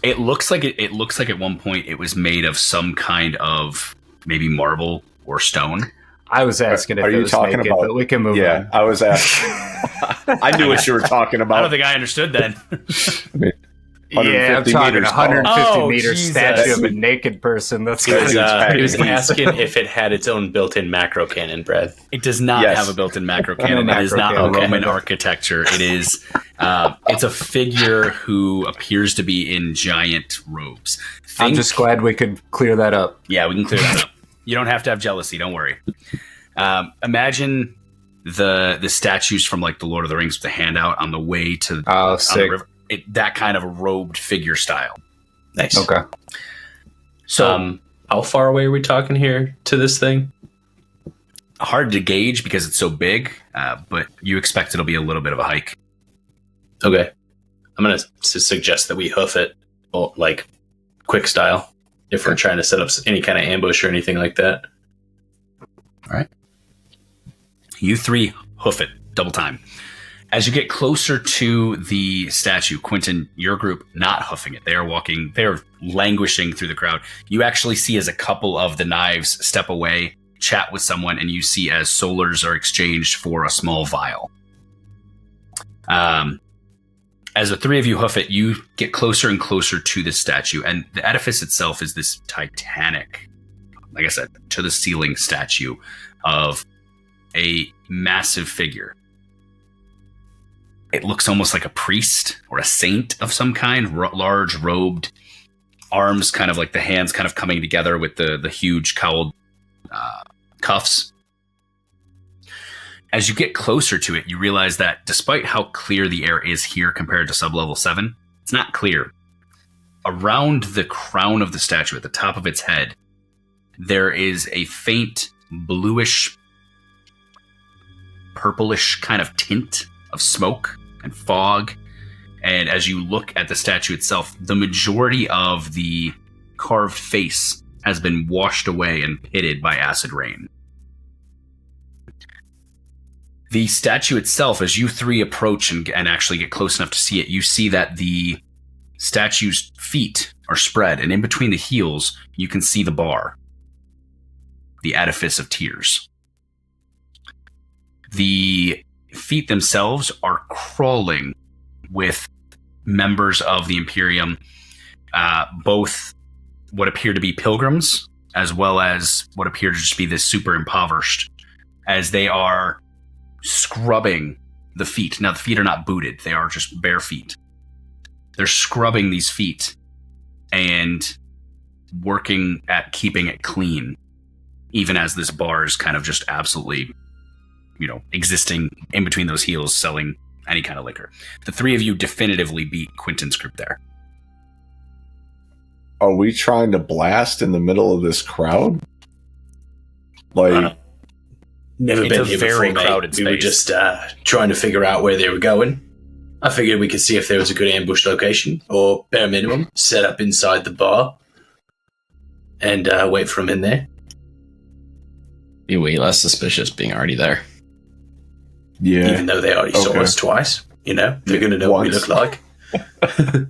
It looks like it looks like at one point it was made of some kind of maybe marble or stone. I was asking if Are it you was talking naked, about? but we can move Yeah, on. I was asking. I knew what you were talking about. I don't think I understood then. Yeah, I'm 150 talking meters 150 meter Jesus. statue of a naked person. That's He was, good. he was asking if it had its own built-in macro cannon, Brad. It does not Yes. have a built-in macro cannon. No It is not macro a cannon. Roman architecture. It is. It's a figure who appears to be in giant robes. I'm just glad we could clear that up. Yeah, we can clear that up. You don't have to have jealousy. Don't worry. Imagine the statues from like the Lord of the Rings with the handout on the way to Oh, on the sick. river. That kind of robed figure style. Nice. Okay. So How far away are we talking here to this thing? hard to gauge because it's so big, but you expect it'll be a little bit of a hike. Okay. I'm going to suggest that we hoof it, like, quick style, if we're trying to set up any kind of ambush or anything like that. You three hoof it, double time. As you get closer to the statue, Quentin, your group not hoofing it. They are languishing through the crowd. You actually see as a couple of the knives step away, chat with someone, and you see as solars are exchanged for a small vial. As the three of you hoof it, you get closer and closer to the statue, and the edifice itself is this titanic, like I said, to the ceiling statue of a massive figure. It looks almost like a priest or a saint of some kind, large robed, arms kind of like the hands kind of coming together with the huge cowled cuffs. As you get closer to it, you realize that despite how clear the air is here compared to sublevel 7, it's not clear. Around the crown of the statue, at the top of its head, there is a faint bluish, purplish kind of tint of smoke and fog. And as you look at the statue itself, the majority of the carved face has been washed away and pitted by acid rain. The statue itself, as you three approach and actually get close enough to see it, you see that the statue's feet are spread, and in between the heels, you can see the bar, the edifice of tears. The feet themselves are crawling with members of the Imperium, both what appear to be pilgrims, as well as what appear to just be this super impoverished, as they are scrubbing the feet. Now, the feet are not booted. They are just bare feet. They're scrubbing these feet and working at keeping it clean, even as this bar is kind of just absolutely, existing in between those heels, selling any kind of liquor. The three of you definitively beat Quentin's group there. Are we trying to blast in the middle of this crowd? Like, Never It's been a here very before, mate. crowded We were space. just trying to figure out where they were going. I figured we could see if there was a good ambush location, or bare minimum, set up inside the bar and wait for them in there. Be way less suspicious being already there. yeah. Even though they already saw Okay. us twice, they're going to know what we Once. look like.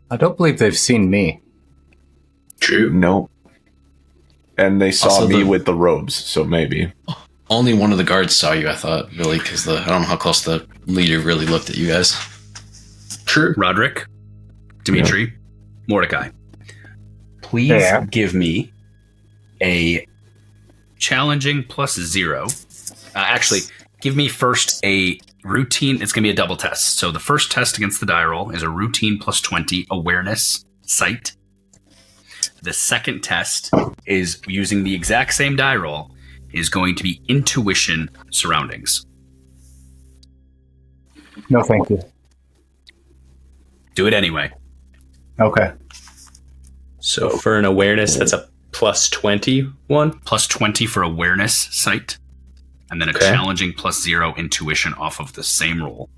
I don't believe they've seen me. True. No. And they saw Also me with the robes, so maybe. Only one of the guards saw you, I thought, really, because I don't know how close the leader really looked at you guys. True. Roderick, Dimitri, Mordecai. Please give me a challenging +0. Actually, give me first a routine. It's going to be a double test. So the first test against the die roll is a routine +20 awareness sight. The second test is using the exact same die roll is going to be intuition surroundings. No, thank you. Do it anyway. Okay. So for an awareness, that's a +20 one. +20 for awareness sight. And then a challenging +0 intuition off of the same roll.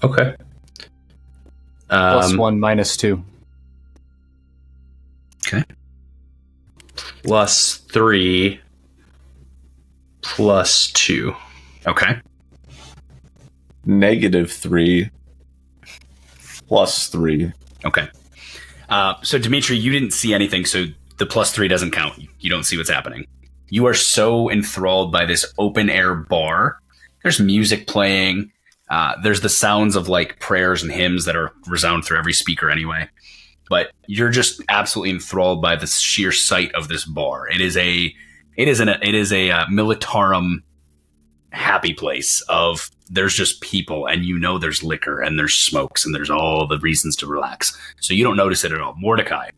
Okay. +1, -2. Okay. +3, +2. Okay. -3, +3. Okay. So Dimitri, you didn't see anything, so the +3 doesn't count. You don't see what's happening. You are so enthralled by this open air bar. There's music playing. There's the sounds of like prayers and hymns that are resound through every speaker anyway. But you're just absolutely enthralled by the sheer sight of this bar. It is a militarum happy place of there's just people, and you know there's liquor and there's smokes and there's all the reasons to relax. So you don't notice it at all. Mordecai,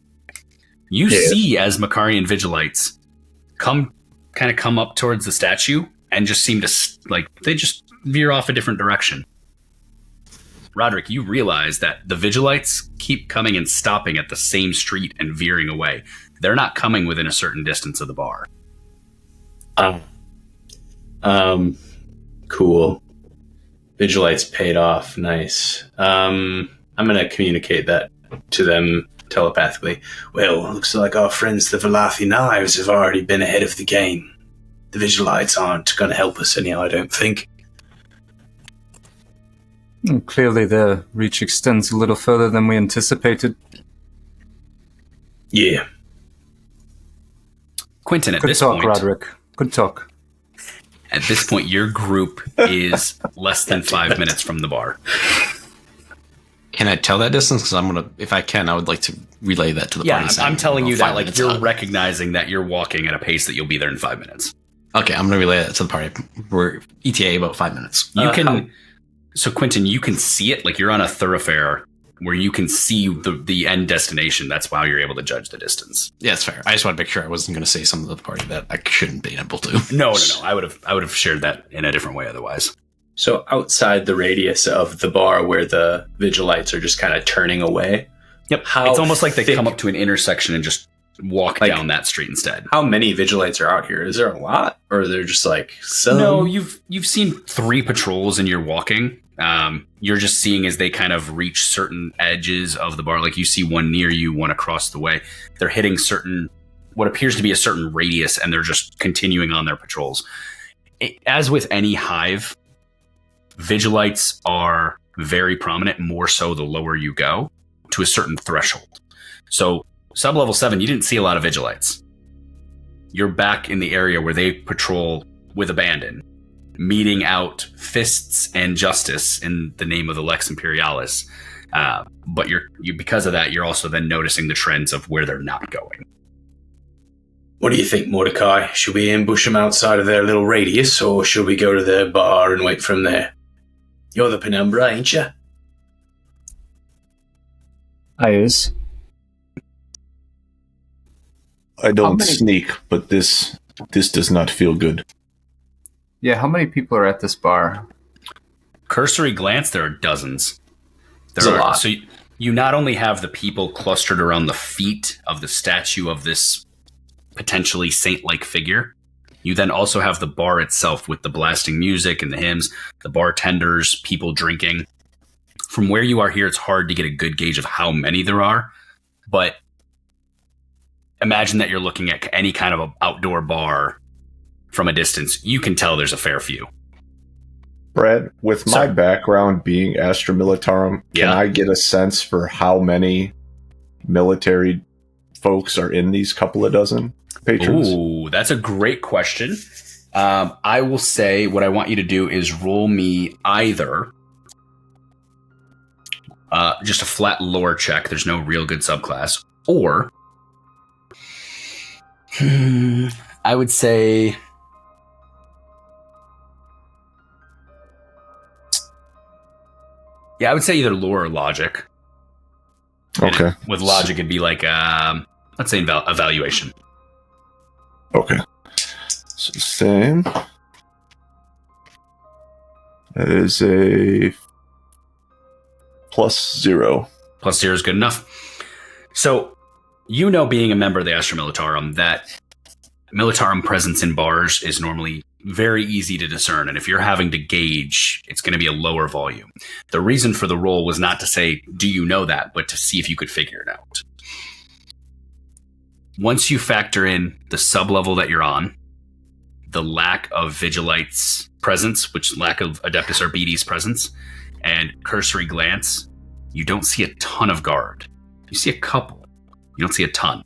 you see as Makarian Vigilites come up towards the statue and just seem to they just veer off a different direction. Roderick, you realize that the Vigilites keep coming and stopping at the same street and veering away. They're not coming within a certain distance of the bar. Cool. Vigilites paid off. Nice. I'm going to communicate that to them telepathically. Well, looks like our friends the Valathi Knives have already been ahead of the game. The Vigilites aren't going to help us anyhow, I don't think. Clearly their reach extends a little further than we anticipated. Yeah. Quentin, at Good this talk, point... Roderick. Good talk. At this point, your group is less than 5 minutes from the bar. Can I tell that distance? Because if I can, I would like to relay that to the party. Yeah, I'm telling you that like you're out. recognizing that you're walking at a pace that you'll be there in 5 minutes. Okay, I'm going to relay that to the party. We're ETA about 5 minutes. You can... So, Quentin, you can see it. Like, you're on a thoroughfare where you can see the end destination. That's why you're able to judge the distance. Yeah, it's fair. I just want to make sure I wasn't going to say something to the party that I shouldn't be able to. No. I would have shared that in a different way otherwise. So outside the radius of the bar where the Vigilites are just kind of turning away. Yep. It's almost like they come up to an intersection and just walk down that street instead. How many Vigilites are out here? Is there a lot? Or are there just like some? No, you've seen 3 patrols and you're walking. You're just seeing as they kind of reach certain edges of the bar. Like you see one near you, one across the way. They're hitting what appears to be a certain radius, and they're just continuing on their patrols. As with any hive, Vigilites are very prominent, more so the lower you go to a certain threshold. So sub-level 7, you didn't see a lot of Vigilites. You're back in the area where they patrol with abandon, meting out fists and justice in the name of the Lex Imperialis. But because of that, you're also then noticing the trends of where they're not going. What do you think, Mordecai? Should we ambush them outside of their little radius, or should we go to their bar and wait from there? You're the Penumbra, ain't you? I is. I don't sneak, but this does not feel good. Yeah, how many people are at this bar? Cursory glance, there are dozens. There's a lot. So you not only have the people clustered around the feet of the statue of this potentially saint-like figure, you then also have the bar itself with the blasting music and the hymns, the bartenders, people drinking. From where you are here, it's hard to get a good gauge of how many there are, but imagine that you're looking at any kind of an outdoor bar from a distance. You can tell there's a fair few. Brad, with my background being Astra Militarum, can I get a sense for how many military folks are in these couple of dozen patrons? Ooh, that's a great question. I will say what I want you to do is roll me either just a flat lore check. There's no real good subclass. Or I would say I would say either lore or logic. Okay. And with logic, it'd be like, let's say evaluation. Okay. So same. That is a +0. +0 is good enough. So, being a member of the Astra Militarum, that Militarum presence in bars is normally very easy to discern. And if you're having to gauge, it's going to be a lower volume. The reason for the roll was not to say, do you know that, but to see if you could figure it out. Once you factor in the sub-level that you're on, the lack of Vigilites presence, which lack of Adeptus Arbites presence, and cursory glance, you don't see a ton of guard. You see a couple. You don't see a ton.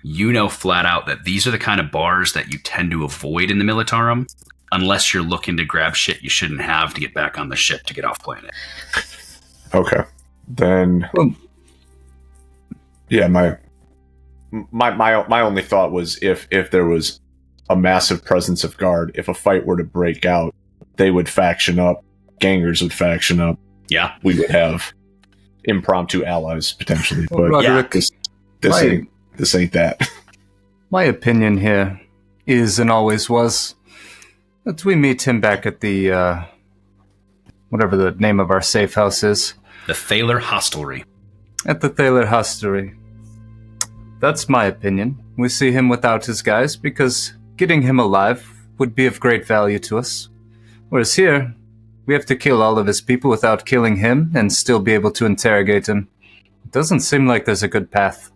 You know flat out that these are the kind of bars that you tend to avoid in the Militarum, unless you're looking to grab shit you shouldn't have to get back on the ship to get off planet. Okay. Then, yeah, my only thought was if there was a massive presence of guard, if a fight were to break out, they would faction up, gangers would faction up. Yeah. We would have impromptu allies potentially. But Roderick, this ain't that. My opinion here is and always was that we meet him back at the whatever the name of our safe house is. The Thaler Hostelry. At the Thaler Hostelry. That's my opinion. We see him without his guys because getting him alive would be of great value to us. Whereas here, we have to kill all of his people without killing him and still be able to interrogate him. It doesn't seem like there's a good path.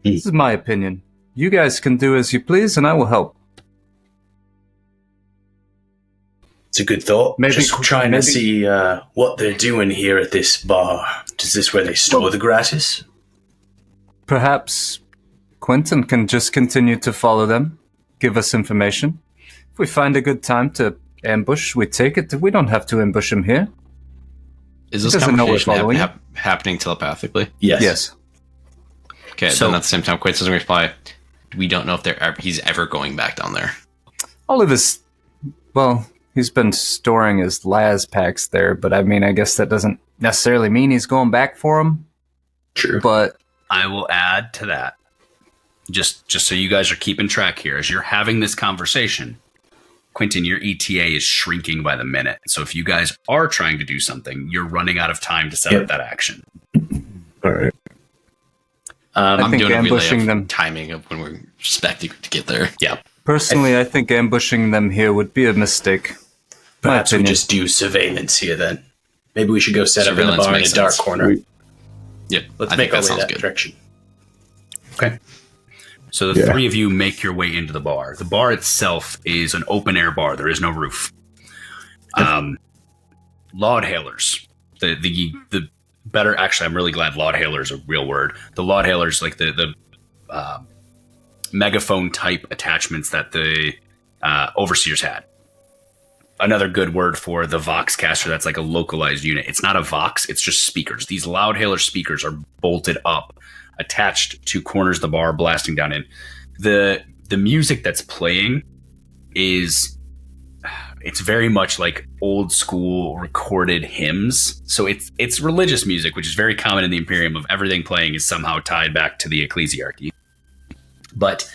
This is my opinion. You guys can do as you please, and I will help. It's a good thought. Just trying to see what they're doing here at this bar. Is this where they store the gratis? Perhaps Quentin can just continue to follow them, give us information. If we find a good time to ambush, we take it. We don't have to ambush him here. Is this conversation happening telepathically? Yes. Okay, so then at the same time, Quentin doesn't reply. We don't know if he's ever going back down there. All of his... Well, he's been storing his las packs there, but I mean, I guess that doesn't necessarily mean he's going back for them. True. But I will add to that, just so you guys are keeping track here, as you're having this conversation, Quentin, your ETA is shrinking by the minute. So if you guys are trying to do something, you're running out of time to set up that action. All right. I'm doing ambushing them. Timing of when we're expecting to get there. Yeah. Personally, I think ambushing them here would be a mistake. Perhaps we just do surveillance here then. Maybe we should go set up in the bar in a dark corner. Let's make our way that direction. Okay. So the three of you make your way into the bar. The bar itself is an open air bar. There is no roof. Laud Hailers. The better, actually, I'm really glad Laud Hailer is a real word. The Laud Hailers, like the megaphone type attachments that the overseers had. Another good word for the Voxcaster, that's like a localized unit. It's not a Vox, it's just speakers. These Loud Hailer speakers are bolted up, attached to corners of the bar, blasting down in. The music that's playing is... It's very much like old school recorded hymns. So it's religious music, which is very common in the Imperium, of everything playing is somehow tied back to the ecclesiarchy. But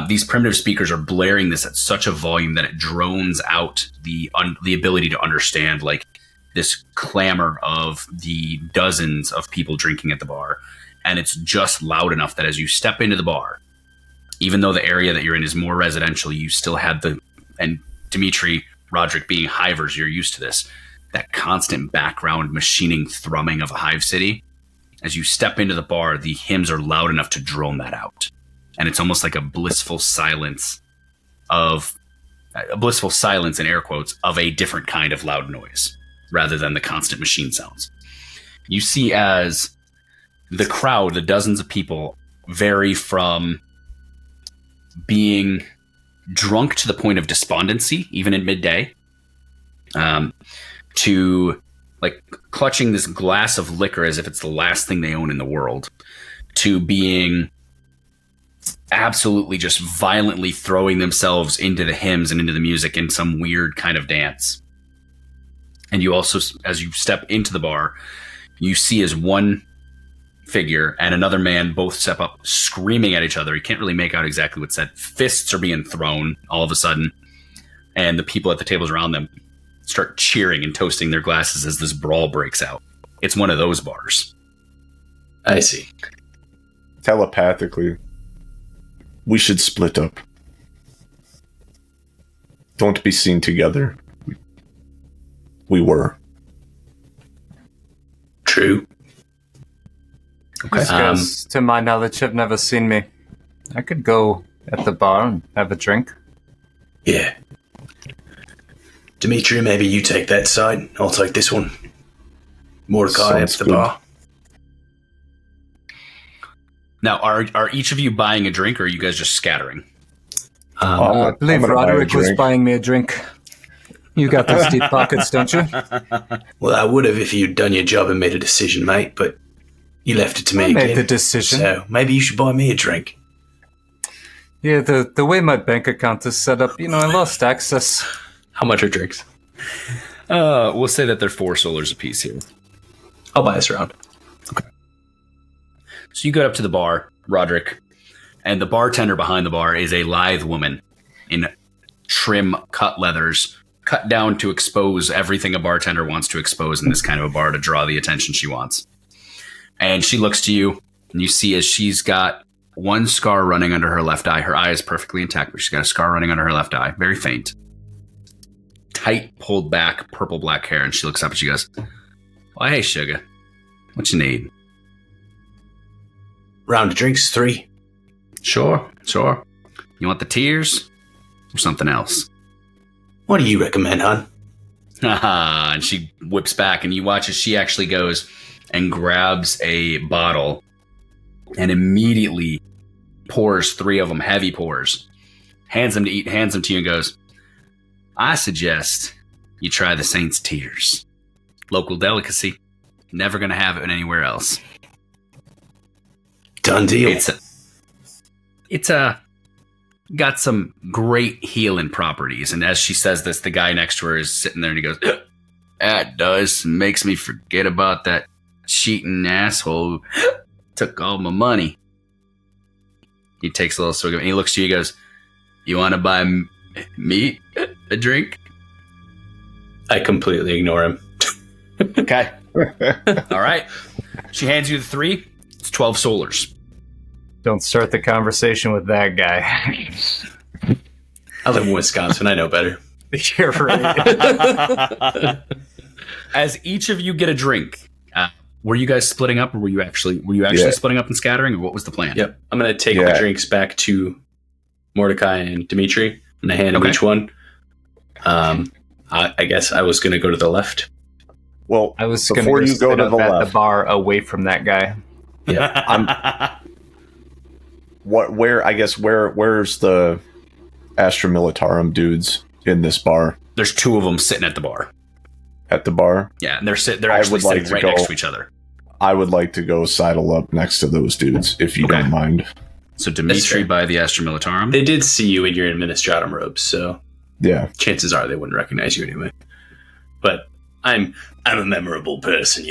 these primitive speakers are blaring this at such a volume that it drones out the ability to understand like this clamor of the dozens of people drinking at the bar. And it's just loud enough that as you step into the bar, even though the area that you're in is more residential, you still had and Dimitri, Roderick being hivers, you're used to this, that constant background machining thrumming of a hive city. As you step into the bar, the hymns are loud enough to drone that out. And it's almost like a blissful silence of a blissful silence in air quotes of a different kind of loud noise rather than the constant machine sounds. You see as the crowd, the dozens of people, vary from being drunk to the point of despondency, even in midday, to like clutching this glass of liquor as if it's the last thing they own in the world, to being absolutely just violently throwing themselves into the hymns and into the music in some weird kind of dance. And you also, as you step into the bar, you see as one figure and another man both step up screaming at each other. You can't really make out exactly what's said. Fists are being thrown all of a sudden, and the people at the tables around them start cheering and toasting their glasses as this brawl breaks out. It's one of those bars. I see. Telepathically, we should split up. Don't be seen together. We were. True. Okay. These guys, to my knowledge, have never seen me. I could go at the bar and have a drink. Yeah. Dimitri, maybe you take that side. I'll take this one. Mordecai at the bar. Now, are each of you buying a drink, or are you guys just scattering? I believe Roderick was buying me a drink. You got those deep pockets, don't you? Well, I would have if you'd done your job and made a decision, mate, but you left it to me I again. made the decision. So maybe you should buy me a drink. Yeah, the way my bank account is set up, I lost access. How much are drinks? We'll say that they're 4 solars apiece here. I'll buy us around. Okay. So you go up to the bar, Roderick, and the bartender behind the bar is a lithe woman in trim cut leathers, cut down to expose everything a bartender wants to expose in this kind of a bar to draw the attention she wants. And she looks to you, and you see as she's got one scar running under her left eye. Her eye is perfectly intact, but she's got a scar running under her left eye, very faint. Tight, pulled back, purple-black hair, and she looks up and she goes, "Well, hey, sugar, what you need?" Round of drinks, 3. Sure. You want the tears or something else? What do you recommend, hon? Haha, and she whips back, and you watch as she actually goes and grabs a bottle and immediately pours 3 of them, heavy pours, hands them to you, and goes, "I suggest you try the Saint's Tears. Local delicacy. Never going to have it anywhere else." Done deal. It's got some great healing properties. And as she says this, the guy next to her is sitting there and he goes, "That does. Makes me forget about that cheating asshole who took all my money." He takes a little swig of it and he looks to you and he goes, "You want to buy me a drink?" I completely ignore him. Okay. All right. She hands you the 3. It's 12 solars. Don't start the conversation with that guy. I live in Wisconsin. I know better. You're right. As each of you get a drink, were you guys splitting up, or were you actually splitting up and scattering, or what was the plan? Yep. I'm going to take the drinks back to Mordecai and Dimitri, and I hand them each one. I guess I was going to go to the left. Well, I was before you go to the left, at the bar away from that guy. Yeah. Where's the Astra Militarum dudes in this bar? There's 2 of them sitting at the bar. At the bar? Yeah, and they're actually sitting right next to each other. I would like to go sidle up next to those dudes, if you don't mind. So Dimitri by the Astra Militarum. They did see you in your administratum robes, so yeah, chances are they wouldn't recognize you anyway. But I'm a memorable person,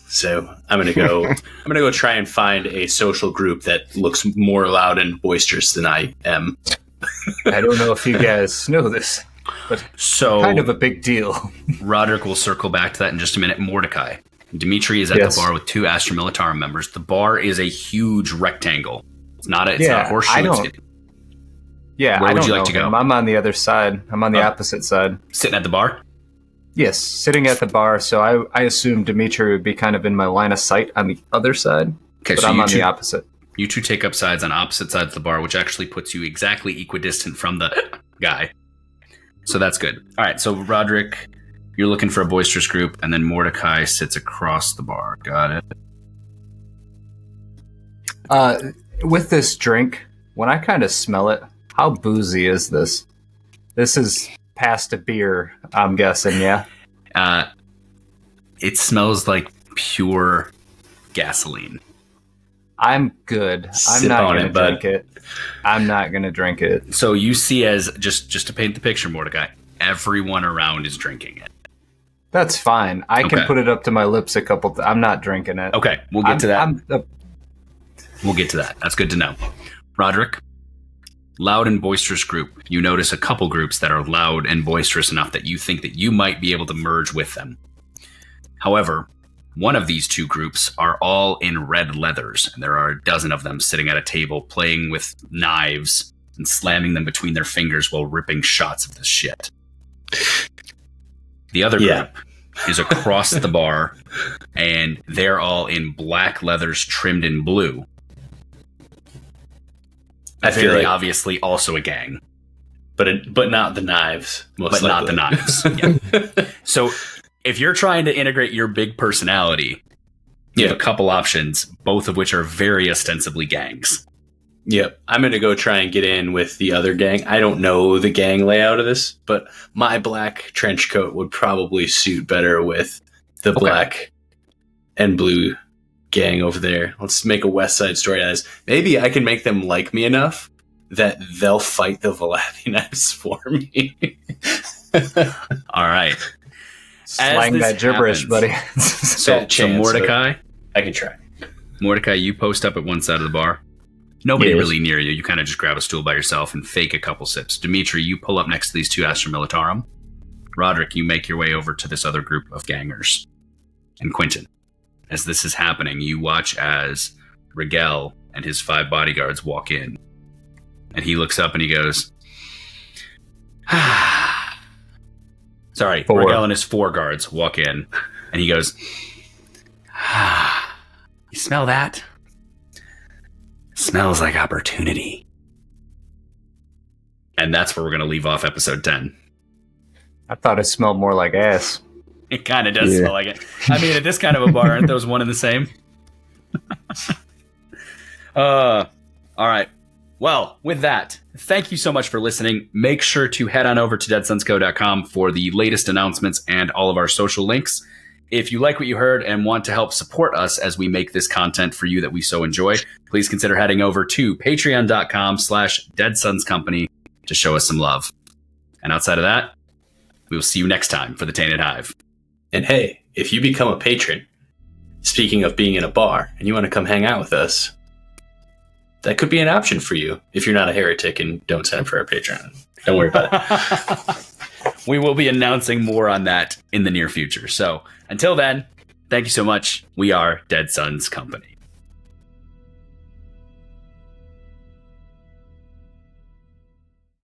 So I'm gonna go try and find a social group that looks more loud and boisterous than I am. I don't know if you guys know this, but kind of a big deal. Roderick will circle back to that in just a minute. Mordecai. Dimitri is at the bar with 2 Astra Militarum members. The bar is a huge rectangle. It's not a horseshoe. Where would you like to go? I'm on the other side. I'm on the opposite side. Sitting at the bar? Yes, sitting at the bar. So I assume Dimitri would be kind of in my line of sight on the other side. Okay, but so I'm on the opposite. You 2 take up sides on opposite sides of the bar, which actually puts you exactly equidistant from the guy. So that's good. All right, so Roderick, you're looking for a boisterous group, and then Mordecai sits across the bar. Got it. With this drink, when I kind of smell it, how boozy is this? This is past a beer, I'm guessing, yeah? It smells like pure gasoline. I'm good. I'm not going to drink it. I'm not going to drink it. So you see, as just to paint the picture, Mordecai, everyone around is drinking it. That's fine. I can put it up to my lips a couple I'm not drinking it. Okay, we'll get to that. We'll get to that. That's good to know. Roderick, loud and boisterous group. You notice a couple groups that are loud and boisterous enough that you think that you might be able to merge with them. However, one of these two groups are all in red leathers, and there are a dozen of them sitting at a table playing with knives and slamming them between their fingers while ripping shots of this shit. The other group is across the bar, and they're all in black leathers trimmed in blue. I feel like obviously also a gang, but not the knives. But not the knives. Yeah. So if you're trying to integrate your big personality, you have a couple options, both of which are very ostensibly gangs. Yep. I'm going to go try and get in with the other gang. I don't know the gang layout of this, but my black trench coat would probably suit better with the black and blue gang over there. Let's make a West Side Story out of this. Maybe I can make them like me enough that they'll fight the Valathi knives for me. All right. Slang that gibberish, buddy. So Mordecai, I can try. Mordecai, you post up at one side of the bar. Nobody really near you. You kind of just grab a stool by yourself and fake a couple sips. Dimitri, you pull up next to these two Astra Militarum. Roderick, you make your way over to this other group of gangers. And Quentin, as this is happening, you watch as Raguel and his 5 bodyguards walk in. And he looks up and he goes, sorry, 4. Raguel and his 4 guards walk in. And he goes, you smell that? Smells like opportunity. And that's where we're going to leave off episode 10. I thought it smelled more like ass. It kind of does smell like it. I mean, at this kind of a bar, aren't those one and the same? All right. Well, with that, thank you so much for listening. Make sure to head on over to deadsunsco.com for the latest announcements and all of our social links. If you like what you heard and want to help support us as we make this content for you that we so enjoy, please consider heading over to patreon.com/deadsunscompany to show us some love. And outside of that, we will see you next time for the Tainted Hive. And hey, if you become a patron, speaking of being in a bar, and you want to come hang out with us, that could be an option for you if you're not a heretic and don't sign up for our Patreon. Don't worry about it. We will be announcing more on that in the near future. So until then, thank you so much. We are Dead Suns Company.